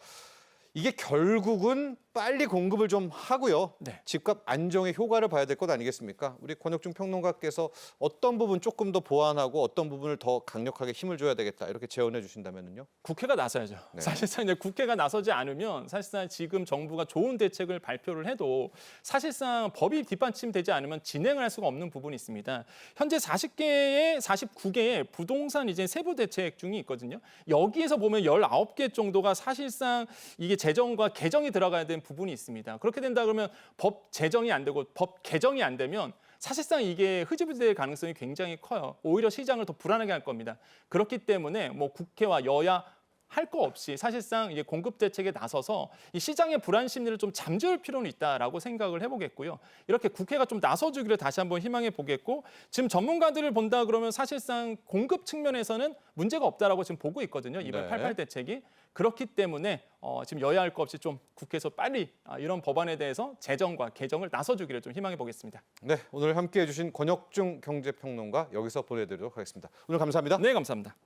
이게 결국은 빨리 공급을 좀 하고요. 네. 집값 안정의 효과를 봐야 될 것 아니겠습니까? 우리 권혁중 평론가께서 어떤 부분 조금 더 보완하고 어떤 부분을 더 강력하게 힘을 줘야 되겠다 이렇게 제언해 주신다면요. 국회가 나서야죠. 네. 사실상 이제 국회가 나서지 않으면 사실상 지금 정부가 좋은 대책을 발표를 해도 사실상 법이 뒷받침되지 않으면 진행을 할 수가 없는 부분이 있습니다. 현재 49개의 부동산 이제 세부 대책 중이 있거든요. 여기에서 보면 19개 정도가 사실상 이게 재정과 개정이 들어가야 되는 부분이 있습니다. 그렇게 된다 그러면 법 제정이 안 되고 법 개정이 안 되면 사실상 이게 흐지부지될 가능성이 굉장히 커요. 오히려 시장을 더 불안하게 할 겁니다. 그렇기 때문에 뭐 국회와 여야 할 거 없이 사실상 이게 공급 대책에 나서서 이 시장의 불안 심리를 좀 잠재울 필요는 있다라고 생각을 해보겠고요. 이렇게 국회가 좀 나서주기를 다시 한번 희망해 보겠고 지금 전문가들을 본다 그러면 사실상 공급 측면에서는 문제가 없다라고 지금 보고 있거든요. 이번 네. 88 대책이 그렇기 때문에 지금 여야 할 거 없이 좀 국회에서 빨리 이런 법안에 대해서 재정과 개정을 나서주기를 좀 희망해 보겠습니다. 네, 오늘 함께해 주신 권혁중 경제평론가 여기서 보내드리도록 하겠습니다. 오늘 감사합니다. 네, 감사합니다.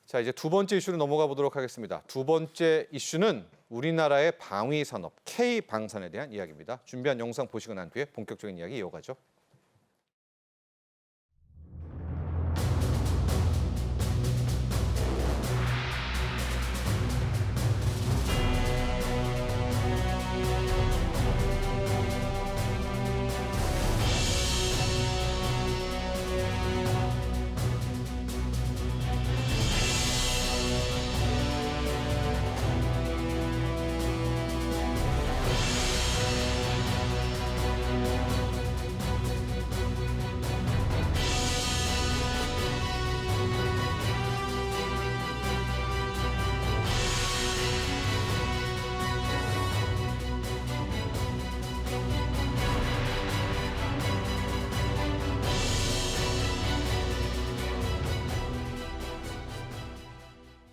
자, 이제 두 번째 이슈로 넘어가 보도록 하겠습니다. 두 번째 이슈는 우리나라의 방위 산업 K방산에 대한 이야기입니다. 준비한 영상 보시고 난 뒤에 본격적인 이야기 이어가죠.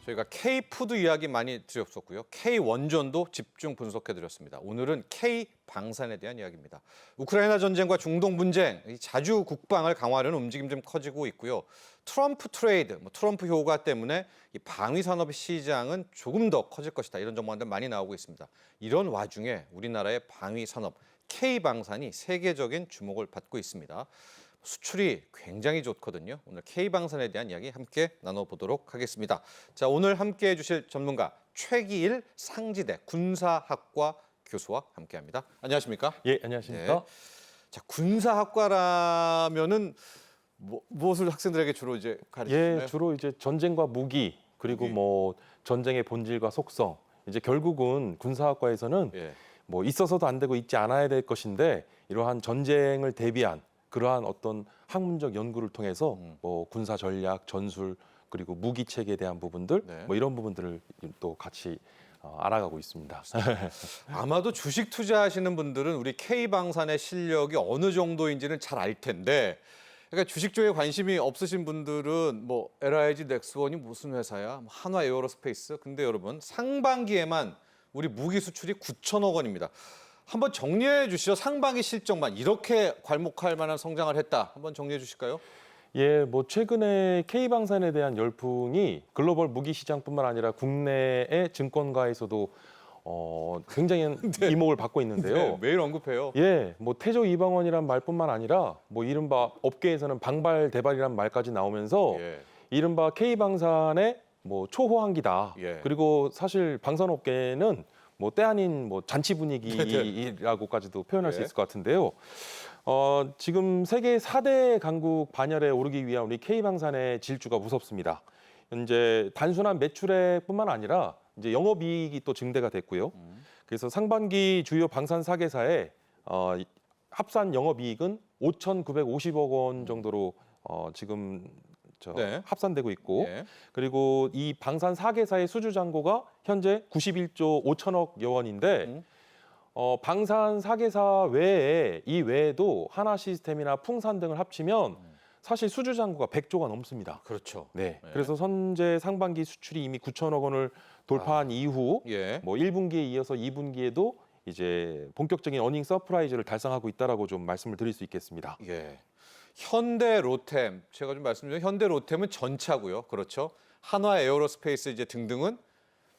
저희가 K푸드 이야기 많이 드렸었고요. K원전도 집중 분석해드렸습니다. 오늘은 K방산에 대한 이야기입니다. 우크라이나 전쟁과 중동 분쟁, 자주 국방을 강화하려는 움직임 좀 커지고 있고요. 트럼프 트레이드, 트럼프 효과 때문에 이 방위 산업 시장은 조금 더 커질 것이다. 이런 전망들 많이 나오고 있습니다. 이런 와중에 우리나라의 방위 산업 K방산이 세계적인 주목을 받고 있습니다. 수출이 굉장히 좋거든요. 오늘 K방산에 대한 이야기 함께 나눠보도록 하겠습니다. 자, 오늘 함께해 주실 전문가 최기일 상지대 군사학과 교수와 함께합니다. 안녕하십니까? 예, 안녕하십니까? 네. 자, 군사학과라면은 무엇을 학생들에게 주로 이제 가르치나요? 예, 주로 이제 전쟁과 무기 그리고 무기. 뭐 전쟁의 본질과 속성 이제 결국은 군사학과에서는 예. 뭐 있어서도 안 되고 있지 않아야 될 것인데 이러한 전쟁을 대비한 그러한 어떤 학문적 연구를 통해서 뭐 군사 전략, 전술 그리고 무기 체계에 대한 부분들 네. 뭐 이런 부분들을 또 같이 알아가고 있습니다. 아마도 주식 투자하시는 분들은 우리 K방산의 실력이 어느 정도인지는 잘 알 텐데 그러니까 주식 쪽에 관심이 없으신 분들은 뭐 LIG 넥스원이 무슨 회사야? 뭐 한화 에어로스페이스. 근데 여러분 상반기에만 우리 무기 수출이 9천억 원입니다. 한번 정리해 주시죠. 상반기 실적만 이렇게 괄목할 만한 성장을 했다. 한번 정리해 주실까요? 예, 뭐 최근에 K방산에 대한 열풍이 글로벌 무기 시장뿐만 아니라 국내의 증권가에서도 굉장히 이목을 받고 있는데요. 네, 매일 언급해요. 예, 뭐 태조 이방원이란 말뿐만 아니라 뭐 이른바 업계에서는 방발대발이란 말까지 나오면서 예. 이른바 K방산의 뭐 초호황기다. 예. 그리고 사실 방산업계는 뭐 때 아닌 뭐 잔치 분위기라고까지도 표현할 수 예. 있을 것 같은데요. 지금 세계 4대 강국 반열에 오르기 위한 우리 K방산의 질주가 무섭습니다. 현재 단순한 매출액뿐만 아니라 이제 영업이익이 또 증대가 됐고요. 그래서 상반기 주요 방산 4개사의 합산 영업이익은 5,950억 원 정도로 지금 네. 합산되고 있고 예. 그리고 이 방산 4개사의 수주 잔고가 현재 91조 5천억여 원인데 방산 4개사 외에 이 외에도 하나시스템이나 풍산 등을 합치면 사실 수주 잔고가 100조가 넘습니다. 그렇죠. 네. 네. 그래서 현재 상반기 수출이 이미 9천억 원을 돌파한 이후 예. 뭐 1분기에 이어서 2분기에도 이제 본격적인 어닝 서프라이즈를 달성하고 있다라고 좀 말씀을 드릴 수 있겠습니다. 예. 현대 로템 제가 좀 말씀드린 현대 로템은 전차고요. 그렇죠. 한화 에어로스페이스 이제 등등은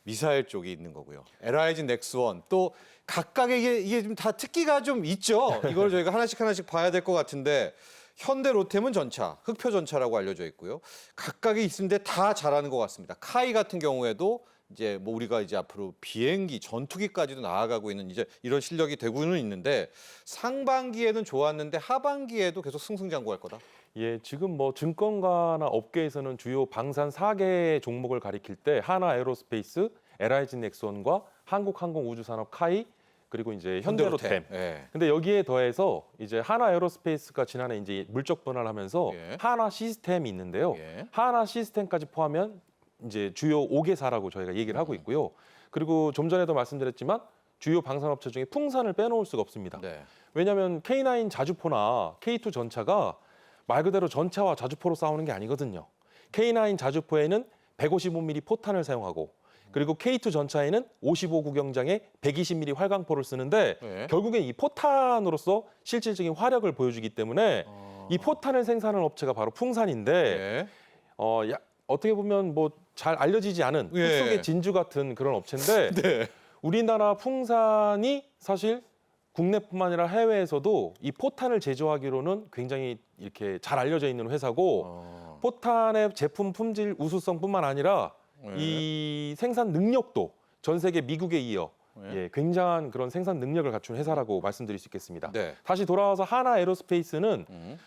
미사일 쪽이 있는 거고요. LIG 넥스원 또 각각의 이게 좀 다 특기가 좀 있죠. 이걸 저희가 하나씩 봐야 될 것 같은데 현대 로템은 전차, 흑표 전차라고 알려져 있고요. 각각이 있는데 다 잘하는 것 같습니다. 카이 같은 경우에도 이제 뭐 우리가 이제 앞으로 비행기, 전투기까지도 나아가고 있는 이제 이런 실력이 되고는 있는데 상반기에는 좋았는데 하반기에도 계속 승승장구할 거다. 예, 지금 뭐 증권가나 업계에서는 주요 방산 4개 종목을 가리킬 때 하나 에어로스페이스, LIG 넥스원과 한국항공우주산업 카이 그리고 이제 현대로템. 예. 근데 여기에 더해서 이제 하나 에어로스페이스가 지난해 이제 물적 분할을 하면서 예. 하나 시스템이 있는데요. 예. 하나 시스템까지 포함하면 이제 주요 5개사라고 저희가 얘기를 하고 있고요. 그리고 좀 전에도 말씀드렸지만 주요 방산업체 중에 풍산을 빼놓을 수가 없습니다. 네. 왜냐하면 K9 자주포나 K2 전차가 말 그대로 전차와 자주포로 싸우는 게 아니거든요. K9 자주포에는 155mm 포탄을 사용하고 그리고 K2 전차에는 55구경장에 120mm 활강포를 쓰는데 네. 결국엔 이 포탄으로서 실질적인 화력을 보여주기 때문에 이 포탄을 생산하는 업체가 바로 풍산인데 예. 어떻게 보면 뭐 잘 알려지지 않은 예. 흙속의 진주 같은 그런 업체인데 네. 우리나라 풍산이 사실 국내뿐만 아니라 해외에서도 이 포탄을 제조하기로는 굉장히 이렇게 잘 알려져 있는 회사고 포탄의 제품 품질 우수성뿐만 아니라 네. 이 생산 능력도 전 세계 미국에 이어 네. 굉장한 그런 생산 능력을 갖춘 회사라고 말씀드릴 수 있겠습니다. 네. 다시 돌아와서 하나 에어로스페이스는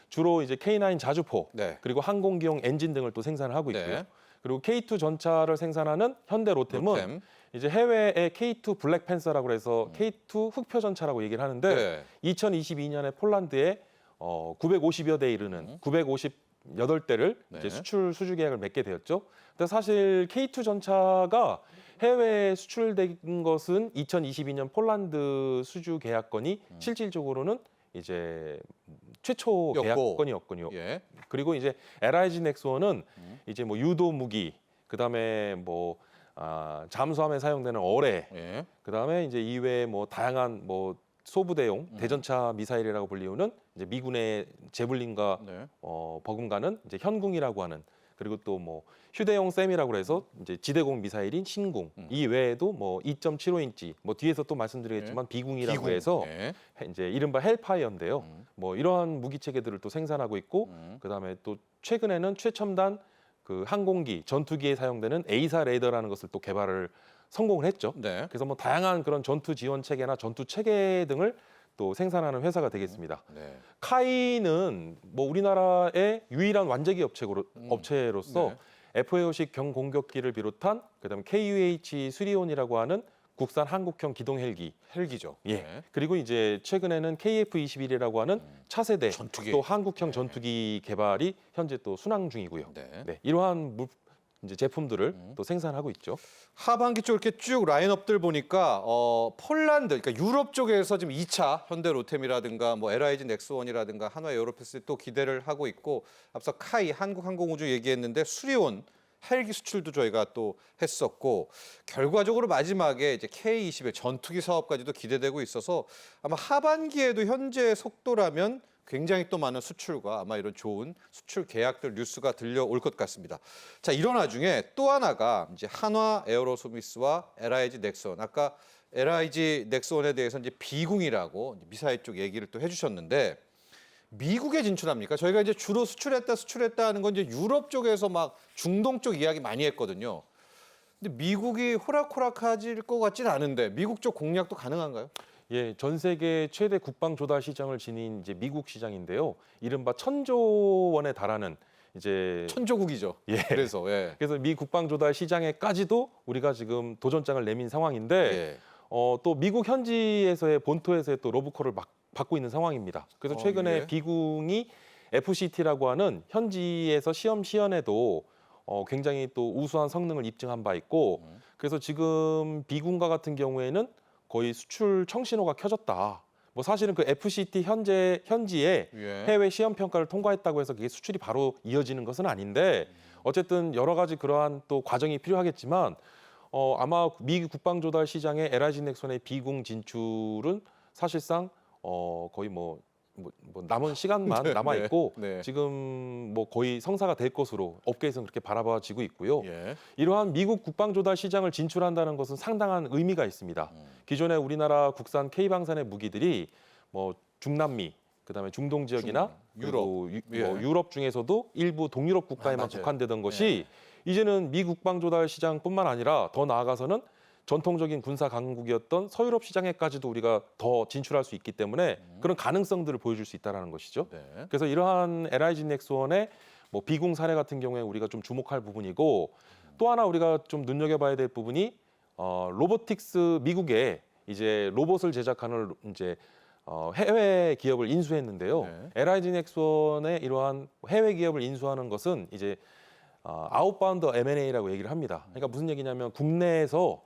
주로 이제 K9 자주포 네. 그리고 항공기용 엔진 등을 또 생산을 하고 있고요. 네. 그리고 K2 전차를 생산하는 현대 로템은 로템. 이제 해외의 K2 블랙팬서라고 해서 K2 흑표 전차라고 얘기를 하는데 네. 2022년에 폴란드에 950여 대 이르는 958대를 네. 이제 수출 수주 계약을 맺게 되었죠. 근데 사실 K2 전차가 해외에 수출된 것은 2022년 폴란드 수주 계약건이 실질적으로는 이제 최초 였고. 계약건이었군요. 예. 그리고 이제 LIG 넥스원은 이제 뭐 유도 무기, 그다음에 뭐 잠수함에 사용되는 어뢰, 예. 그다음에 이제 이외에 뭐 다양한 뭐 소부대용 대전차 미사일이라고 불리우는 이제 미군의 제블린과 네. 버금가는 이제 현궁이라고 하는 그리고 또 뭐 휴대용 셈이라고 해서 이제 지대공 미사일인 신궁 이 외에도 뭐 2.75인치 뭐 뒤에서 또 말씀드리겠지만 비궁이라고 비궁. 해서 예. 이제 이른바 헬파이어인데요. 뭐 이러한 무기 체계들을 또 생산하고 있고 그다음에 또 최근에는 최첨단 그 항공기 전투기에 사용되는 A사 레이더라는 것을 또 개발을 성공을 했죠. 네. 그래서 뭐 다양한 그런 전투 지원 체계나 전투 체계 등을 또 생산하는 회사가 되겠습니다. 네. 카이는 뭐 우리나라의 유일한 완제기 업체로서 네. FA50 경공격기를 비롯한 그다음에 KUH 수리온이라고 하는 국산 한국형 기동 헬기죠. 예. 네. 그리고 이제 최근에는 KF-21이라고 하는 차세대 전투기. 또 한국형 전투기 개발이 현재 또 순항 중이고요. 네. 네, 이러한 이제 제품들을 또 생산하고 있죠. 하반기 쪽 이렇게 쭉 라인업들 보니까 폴란드, 그러니까 유럽 쪽에서 지금 2차 현대 로템이라든가 뭐 LIG 넥스원이라든가 한화 에어로패스 또 기대를 하고 있고 앞서 카이 한국항공우주 얘기했는데 수리온 헬기 수출도 저희가 또 했었고 결과적으로 마지막에 이제 K21 전투기 사업까지도 기대되고 있어서 아마 하반기에도 현재 속도라면 굉장히 또 많은 수출과 아마 이런 좋은 수출 계약들 뉴스가 들려올 것 같습니다. 자, 이런 와중에 또 하나가 이제 한화 에어로스미스와 LIG 넥스원. 아까 LIG 넥스원에 대해서 이제 비궁이라고 미사일 쪽 얘기를 또 해주셨는데 미국에 진출합니까? 저희가 이제 주로 수출했다 하는 건 이제 유럽 쪽에서 막 중동 쪽 이야기 많이 했거든요. 근데 미국이 호락호락해질 것 같지는 않은데 미국 쪽 공략도 가능한가요? 예, 전 세계 최대 국방 조달 시장을 지닌 이제 미국 시장인데요. 이른바 1,000조 원에 달하는 이제 천조국이죠. 예. 그래서 예. 그래서 미 국방 조달 시장에까지도 우리가 지금 도전장을 내민 상황인데 예. 또 미국 현지에서의 본토에서의 또 로브콜을 막 받고 있는 상황입니다. 그래서 최근에 예. 비궁이 FCT라고 하는 현지에서 시험 시연에도 굉장히 또 우수한 성능을 입증한 바 있고 그래서 지금 비군과 같은 경우에는 거의 수출 청신호가 켜졌다. 뭐 사실은 그 FCT 현지에 예. 해외 시험 평가를 통과했다고 해서 그게 수출이 바로 이어지는 것은 아닌데 어쨌든 여러 가지 그러한 또 과정이 필요하겠지만 아마 미 국방조달 시장의 LIG 넥슨의 비공 진출은 사실상 거의 뭐 남은 시간만 네, 남아 있고 네. 지금 뭐 거의 성사가 될 것으로 업계에서는 그렇게 바라봐지고 있고요. 예. 이러한 미국 국방조달 시장을 진출한다는 것은 상당한 의미가 있습니다. 기존에 우리나라 국산 K방산의 무기들이 뭐 중남미, 그다음에 중동 지역이나 그리고 예. 유럽 중에서도 일부 동유럽 국가에만 맞아요. 국한되던 것이 이제는 미 국방조달 시장뿐만 아니라 더 나아가서는 전통적인 군사 강국이었던 서유럽 시장에까지도 우리가 더 진출할 수 있기 때문에 그런 가능성들을 보여줄 수 있다는 것이죠. 네. 그래서 이러한 LIG 넥스원의 뭐 비공 사례 같은 경우에 우리가 좀 주목할 부분이고 또 하나 우리가 좀 눈여겨봐야 될 부분이 로보틱스 미국에 이제 로봇을 제작하는 이제 해외 기업을 인수했는데요. 네. LIG 넥스원의 이러한 해외 기업을 인수하는 것은 이제 아웃바운드 M&A라고 얘기를 합니다. 그러니까 무슨 얘기냐면 국내에서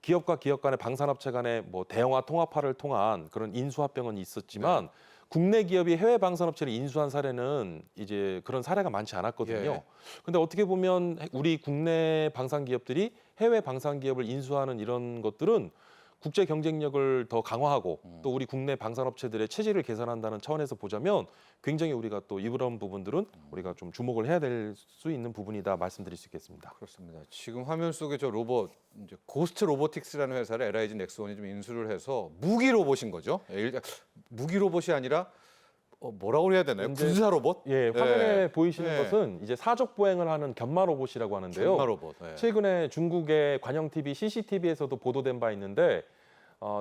기업과 기업 간의 방산업체 간의 뭐 대형화 통합화를 통한 그런 인수합병은 있었지만 국내 기업이 해외 방산업체를 인수한 사례는 이제 그런 사례가 많지 않았거든요. 예. 근데 어떻게 보면 우리 국내 방산 기업들이 해외 방산 기업을 인수하는 이런 것들은 국제 경쟁력을 더 강화하고 또 우리 국내 방산업체들의 체질을 개선한다는 차원에서 보자면 굉장히 우리가 또 이런 부분들은 우리가 좀 주목을 해야 될 수 있는 부분이다 말씀드릴 수 있겠습니다. 그렇습니다. 지금 화면 속에 저 로봇 이제 고스트 로보틱스라는 회사를 LIG 넥스원이 좀 인수를 해서 무기 로봇인 거죠. 무기 로봇이 아니라 뭐라고 해야 되나요? 이제- 군사 로봇? 예, 화면에 보이시는 네. 것은 이제 사족 보행을 하는 견마 로봇이라고 하는데요. 군사 로봇. 예. 최근에 중국의 관영 TV, CCTV에서도 보도된 바 있는데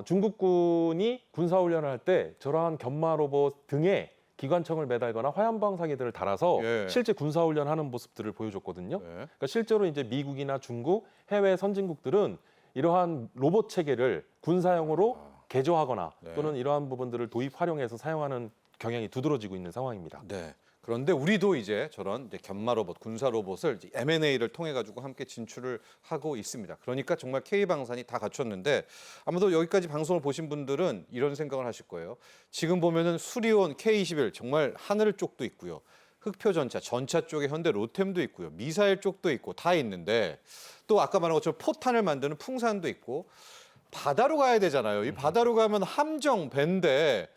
중국군이 군사 훈련을 할 때 저러한 견마 로봇 등에 기관총을 매달거나 화염방사기들을 달아서 예. 실제 군사 훈련하는 모습들을 보여줬거든요. 예. 그러니까 실제로 이제 미국이나 중국, 해외 선진국들은 이러한 로봇 체계를 군사용으로 개조하거나 네. 또는 이러한 부분들을 도입 활용해서 사용하는 경향이 두드러지고 있는 상황입니다. 네. 그런데 우리도 이제 저런 이제 견마 로봇, 군사 로봇을 이제 M&A를 통해 가지고 함께 진출을 하고 있습니다. 그러니까 정말 K 방산이 다 갖췄는데 아마도 여기까지 방송을 보신 분들은 이런 생각을 하실 거예요. 지금 보면은 수리온 K21 정말 하늘 쪽도 있고요. 흑표 전차 쪽에 현대 로템도 있고요. 미사일 쪽도 있고 다 있는데 또 아까 말한 것처럼 포탄을 만드는 풍산도 있고 바다로 가야 되잖아요. 이 바다로 가면 함정, 배인데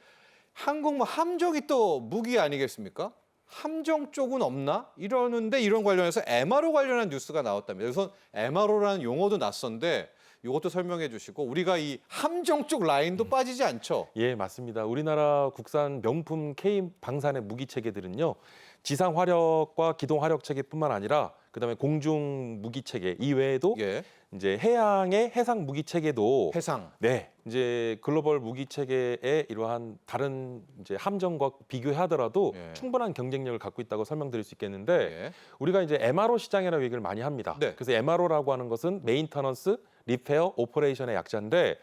항공모 함정이 또 무기 아니겠습니까? 함정 쪽은 없나? 이러는데 이런 관련해서 MRO 관련한 뉴스가 나왔답니다. 우선 MRO라는 용어도 낯선데 이것도 설명해 주시고 우리가 이 함정 쪽 라인도 빠지지 않죠? 예, 맞습니다. 우리나라 국산 명품 K 방산의 무기 체계들은요. 지상 화력과 기동 화력 체계뿐만 아니라 그다음에 공중 무기 체계 이외에도 예. 이제 해양의 해상 무기 체계도 해상. 네, 이제 글로벌 무기 체계의 이러한 다른 이제 함정과 비교하더라도 예. 충분한 경쟁력을 갖고 있다고 설명드릴 수 있겠는데 예. 우리가 이제 MRO 시장이라고 얘기를 많이 합니다. 네. 그래서 MRO라고 하는 것은 메인터넌스, 리페어, 오퍼레이션의 약자인데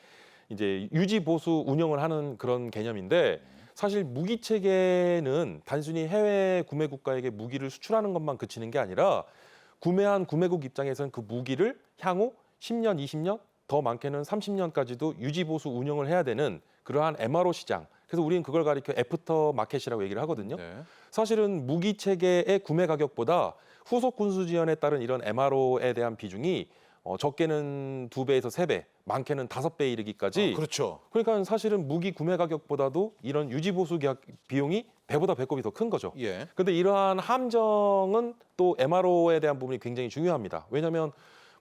이제 유지 보수 운영을 하는 그런 개념인데 사실 무기 체계는 단순히 해외 구매 국가에게 무기를 수출하는 것만 그치는 게 아니라 구매한 구매국 입장에서는 그 무기를 향후 10년, 20년, 더 많게는 30년까지도 유지 보수 운영을 해야 되는 그러한 MRO 시장. 그래서 우리는 그걸 가리켜 애프터 마켓이라고 얘기를 하거든요. 네. 사실은 무기 체계의 구매 가격보다 후속 군수 지원에 따른 이런 MRO에 대한 비중이 적게는 2배에서 3배, 많게는 5배 이르기까지. 그렇죠. 그러니까 사실은 무기 구매 가격보다도 이런 유지 보수 비용이 배보다 배꼽이 더 큰 거죠. 예. 근데 이러한 함정은 또 MRO에 대한 부분이 굉장히 중요합니다. 왜냐하면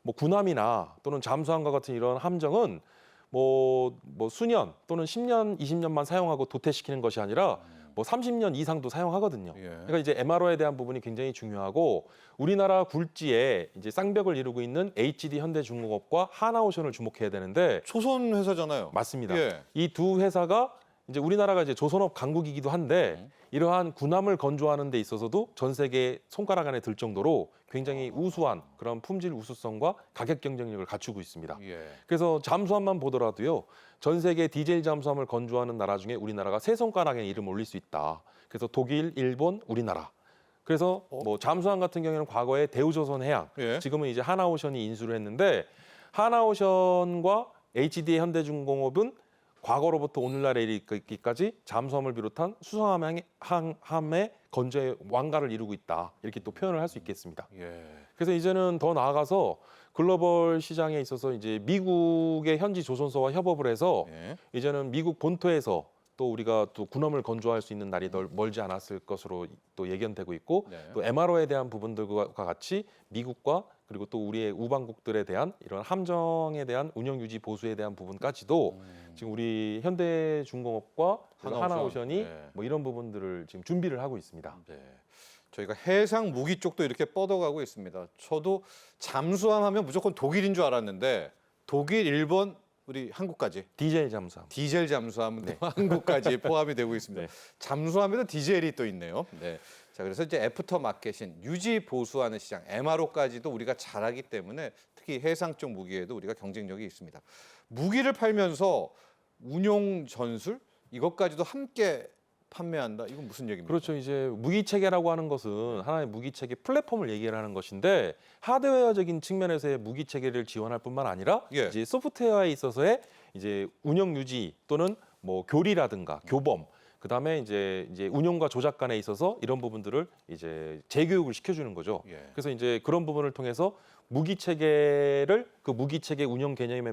뭐 군함이나 또는 잠수함과 같은 이런 함정은 뭐 수년 또는 10년, 20년만 사용하고 도태시키는 것이 아니라 뭐 30년 이상도 사용하거든요. 예. 그러니까 이제 MRO에 대한 부분이 굉장히 중요하고 우리나라 굴지에 이제 쌍벽을 이루고 있는 HD 현대중공업과 하나오션을 주목해야 되는데 초선 회사잖아요. 맞습니다. 예. 이 두 회사가 이제 우리나라가 이제 조선업 강국이기도 한데 이러한 군함을 건조하는 데 있어서도 전 세계 손가락 안에 들 정도로 굉장히 우수한 그런 품질 우수성과 가격 경쟁력을 갖추고 있습니다. 예. 그래서 잠수함만 보더라도요. 전 세계 디젤 잠수함을 건조하는 나라 중에 우리나라가 세 손가락에 이름 올릴 수 있다. 그래서 독일, 일본, 우리나라. 그래서 뭐 잠수함 같은 경우에는 과거에 대우조선해양, 예. 지금은 이제 하나오션이 인수를 했는데 하나오션과 HD의 현대중공업은 과거로부터 오늘날에 이르기까지 잠수함을 비롯한 수송함의 건조의 왕가를 이루고 있다. 이렇게 또 표현을 할 수 있겠습니다. 예. 그래서 이제는 더 나아가서 글로벌 시장에 있어서 이제 미국의 현지 조선소와 협업을 해서 예. 이제는 미국 본토에서 또 우리가 또 군함을 건조할 수 있는 날이 멀지 않았을 것으로 또 예견되고 있고 네. 또 MRO에 대한 부분들과 같이 미국과 그리고 또 우리의 우방국들에 대한 이런 함정에 대한 운영 유지 보수에 대한 부분까지도 지금 우리 현대중공업과 하나오션. 하나오션이 네. 뭐 이런 부분들을 지금 준비를 하고 있습니다. 네. 저희가 해상 무기 쪽도 이렇게 뻗어가고 있습니다. 저도 잠수함 하면 무조건 독일인 줄 알았는데 독일, 일본, 우리 한국까지 디젤 잠수함. 디젤 잠수함은 네. 또 한국까지 포함이 되고 있습니다. 네. 잠수함에도 디젤이 또 있네요. 네. 자, 그래서 이제 애프터 마켓인 유지 보수하는 시장 MRO까지도 우리가 잘하기 때문에 특히 해상 쪽 무기에도 우리가 경쟁력이 있습니다. 무기를 팔면서 운용 전술 이것까지도 함께 판매한다. 이건 무슨 얘기입니까? 그렇죠. 이제 무기 체계라고 하는 것은 하나의 무기 체계 플랫폼을 얘기를 하는 것인데 하드웨어적인 측면에서의 무기 체계를 지원할 뿐만 아니라 예. 이제 소프트웨어에 있어서의 이제 운영 유지 또는 뭐 교리라든가 교범 그다음에 이제 운영과 조작 간에 있어서 이런 부분들을 이제 재교육을 시켜주는 거죠. 예. 그래서 이제 그런 부분을 통해서 무기 체계를 그 무기 체계 운영 개념에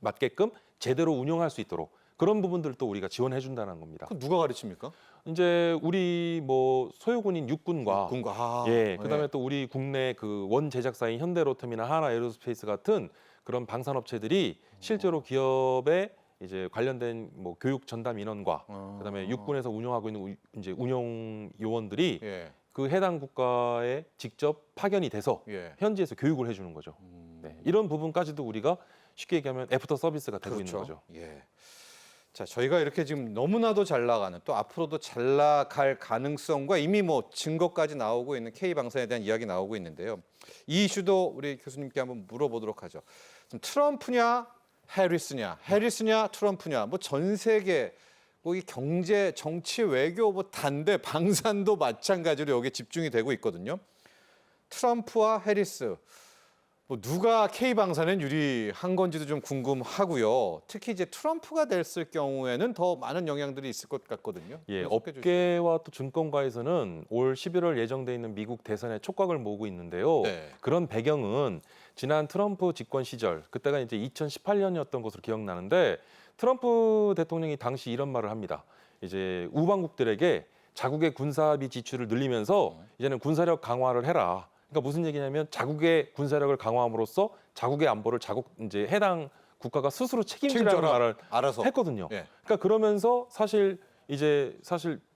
맞게끔 제대로 운영할 수 있도록 그런 부분들을 또 우리가 지원해 준다는 겁니다. 그 누가 가르칩니까? 이제 우리 뭐 소유군인 육군과 군과 예, 그다음에 또 우리 국내 그 원 제작사인 현대로템이나 하나에어로스페이스 같은 그런 방산업체들이 실제로 기업에 이제 관련된 뭐 교육 전담 인원과 그다음에 육군에서 운영하고 있는 이제 운영 요원들이 예. 그 해당 국가에 직접 파견이 돼서 예. 현지에서 교육을 해주는 거죠. 네, 이런 부분까지도 우리가 쉽게 얘기하면 애프터 서비스가 되고 있는 거죠. 예. 자, 저희가 이렇게 지금 너무나도 잘 나가는 또 앞으로도 잘 나갈 가능성과 이미 뭐 증거까지 나오고 있는 K방산에 대한 이야기 나오고 있는데요. 이 이슈도 우리 교수님께 한번 물어보도록 하죠. 좀 트럼프냐 해리스냐 트럼프냐 뭐 전 세계 뭐 이 경제, 정치, 외교 뭐 단대 방산도 마찬가지로 여기에 집중이 되고 있거든요. 트럼프와 해리스 뭐 누가 K방산에 유리한 건지도 좀 궁금하고요. 특히 이제 트럼프가 됐을 경우에는 더 많은 영향들이 있을 것 같거든요. 예, 계속해 주시죠. 업계와 또 증권가에서는 올 11월 예정돼 있는 미국 대선에 촉각을 모으고 있는데요. 네. 그런 배경은 지난 트럼프 집권 시절, 그때가 이제 2018년이었던 것으로 기억나는데 트럼프 대통령이 당시 이런 말을 합니다. 이제 우방국들에게 자국의 군사비 지출을 늘리면서 이제는 군사력 강화를 해라. 그러니까 무슨 얘기냐면 자국의 군사력을 강화함으로써 자국의 안보를 이제 해당 국가가 스스로 책임지라는 책임져라. 말을 알아서 했거든요. 예. 그러니까 그러면서 사실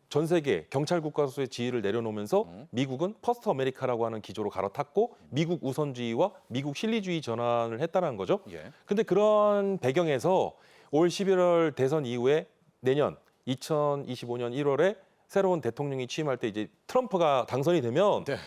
전 세계 경찰 국가로서의 지위를 내려놓으면서 미국은 퍼스트 아메리카라고 하는 기조로 갈아탔고 미국 우선주의와 미국 실리주의 전환을 했다는 거죠. 예. 근데 그런 배경에서 올 11월 대선 이후에 내년 2025년 1월에 새로운 대통령이 취임할 때 이제 트럼프가 당선이 되면 네.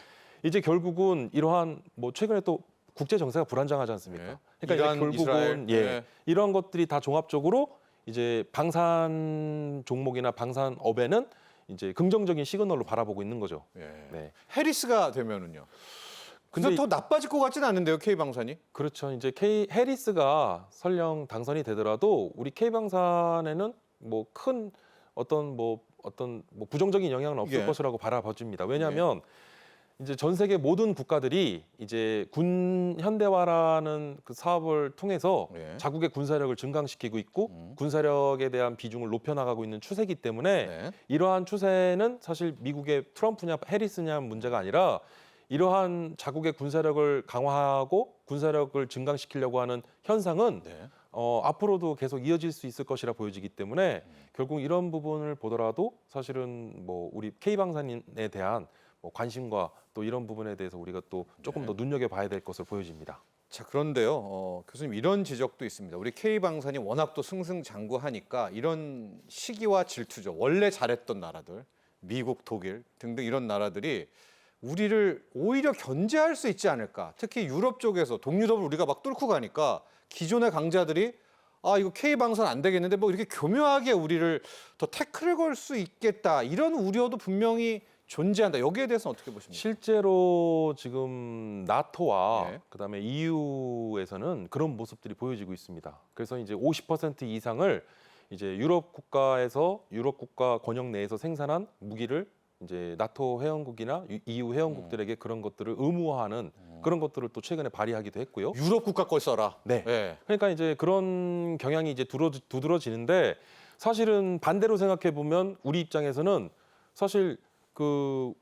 이제 결국은 이러한 뭐 최근에 또 국제 정세가 불안정하지 않습니까? 네. 그러니까 이란, 이제 결국은 이스라엘, 예, 네. 이런 것들이 다 종합적으로 이제 방산 종목이나 방산업에는 이제 긍정적인 시그널로 바라보고 있는 거죠. 예. 네. 해리스가 되면은요. 근데 근데 더 나빠질 것 같지는 않은데요, K방산이? 그렇죠. 이제 해리스가 설령 당선이 되더라도 우리 K방산에는 뭐 큰 어떤 부정적인 영향은 없을 예. 것이라고 바라봐집니다. 왜냐하면 이제 전 세계 모든 국가들이 이제 군 현대화라는 그 사업을 통해서 예. 자국의 군사력을 증강시키고 있고 군사력에 대한 비중을 높여나가고 있는 추세이기 때문에 네. 이러한 추세는 사실 미국의 트럼프냐 해리스냐 문제가 아니라 이러한 자국의 군사력을 강화하고 군사력을 증강시키려고 하는 현상은 네. 앞으로도 계속 이어질 수 있을 것이라 보여지기 때문에 결국 이런 부분을 보더라도 사실은 뭐 우리 K방산에 대한 뭐 관심과 또 이런 부분에 대해서 우리가 또 조금 더 눈여겨봐야 될 것으로 보여집니다. 자, 그런데요, 교수님 이런 지적도 있습니다. 우리 K방산이 워낙 또 승승장구하니까 이런 시기와 질투죠. 원래 잘했던 나라들, 미국, 독일 등등 이런 나라들이 우리를 오히려 견제할 수 있지 않을까. 특히 유럽 쪽에서 동유럽을 우리가 막 뚫고 가니까 기존의 강자들이 아, 이거 K방산 안 되겠는데 뭐 이렇게 교묘하게 우리를 더 태클을 걸 수 있겠다. 이런 우려도 분명히 존재한다. 여기에 대해서는 어떻게 보십니까? 실제로 지금 나토와 네. 그다음에 EU에서는 그런 모습들이 보여지고 있습니다. 그래서 이제 50% 이상을 이제 유럽 국가 권역 내에서 생산한 무기를 이제 나토 회원국이나 EU 회원국들에게 그런 것들을 의무화하는 그런 것들을 또 최근에 발의하기도 했고요. 유럽 국가 걸 써라. 네. 예. 그러니까 이제 그런 경향이 이제 두드러지는데 사실은 반대로 생각해 보면 우리 입장에서는 사실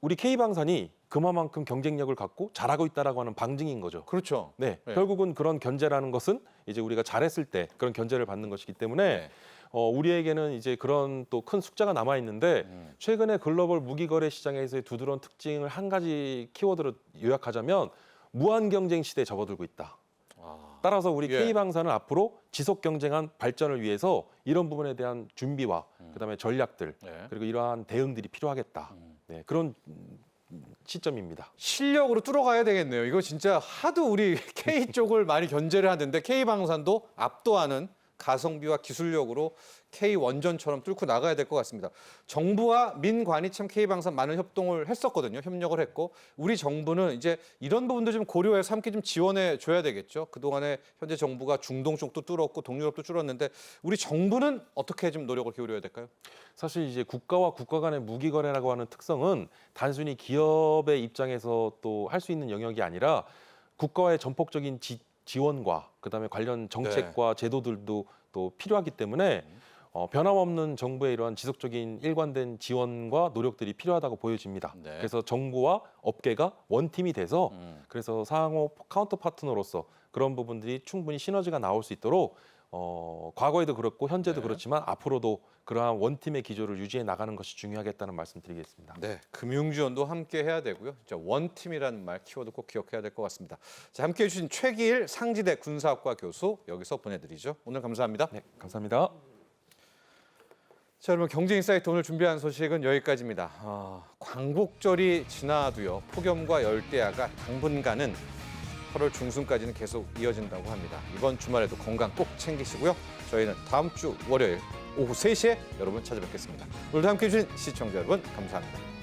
우리 K방산이 그만큼 경쟁력을 갖고 잘하고 있다라고 하는 방증인 거죠. 그렇죠. 네, 네. 결국은 그런 견제라는 것은 이제 우리가 잘했을 때 그런 견제를 받는 것이기 때문에 네. 우리에게는 이제 그런 또 큰 숙제가 남아 있는데 최근에 글로벌 무기 거래 시장에서의 두드러운 특징을 한 가지 키워드로 요약하자면 무한 경쟁 시대에 접어들고 있다. 따라서 우리 예. K방산은 앞으로 지속 경쟁한 발전을 위해서 이런 부분에 대한 준비와 그다음에 전략들 네. 그리고 이러한 대응들이 필요하겠다. 네, 그런 시점입니다. 실력으로 뚫어가야 되겠네요. 이거 진짜 하도 우리 K 쪽을 많이 견제를 하는데 K방산도 압도하는 가성비와 기술력으로 K 원전처럼 뚫고 나가야 될 것 같습니다. 정부와 민관이 참 K방산 많은 협동을 했었거든요. 협력을 했고 우리 정부는 이제 이런 부분도 좀 고려해서 함께 좀 지원해 줘야 되겠죠. 그동안에 현재 정부가 중동 쪽도 뚫었고 동유럽도 뚫었는데 우리 정부는 어떻게 좀 노력을 기울여야 될까요? 사실 이제 국가와 국가 간의 무기 거래라고 하는 특성은 단순히 기업의 입장에서 또 할 수 있는 영역이 아니라 국가와의 전폭적인 지원과 그다음에 관련 정책과 제도들도 또 필요하기 때문에 변함없는 정부의 이러한 지속적인 일관된 지원과 노력들이 필요하다고 보여집니다. 네. 그래서 정부와 업계가 원팀이 돼서 그래서 상호 카운터 파트너로서 그런 부분들이 충분히 시너지가 나올 수 있도록 과거에도 그렇고 현재도 네. 그렇지만 앞으로도 그러한 원팀의 기조를 유지해 나가는 것이 중요하겠다는 말씀드리겠습니다. 네, 금융지원도 함께 해야 되고요. 진짜 원팀이라는 말 키워드 꼭 기억해야 될 것 같습니다. 자, 함께해 주신 최기일 상지대 군사학과 교수 여기서 보내드리죠. 오늘 감사합니다. 네, 감사합니다. 자, 여러분 경제인사이트 오늘 준비한 소식은 여기까지입니다. 광복절이 지나도요 폭염과 열대야가 당분간은 8월 중순까지는 계속 이어진다고 합니다. 이번 주말에도 건강 꼭 챙기시고요. 저희는 다음 주 월요일 오후 3시에 여러분 찾아뵙겠습니다. 오늘도 함께해 주신 시청자 여러분 감사합니다.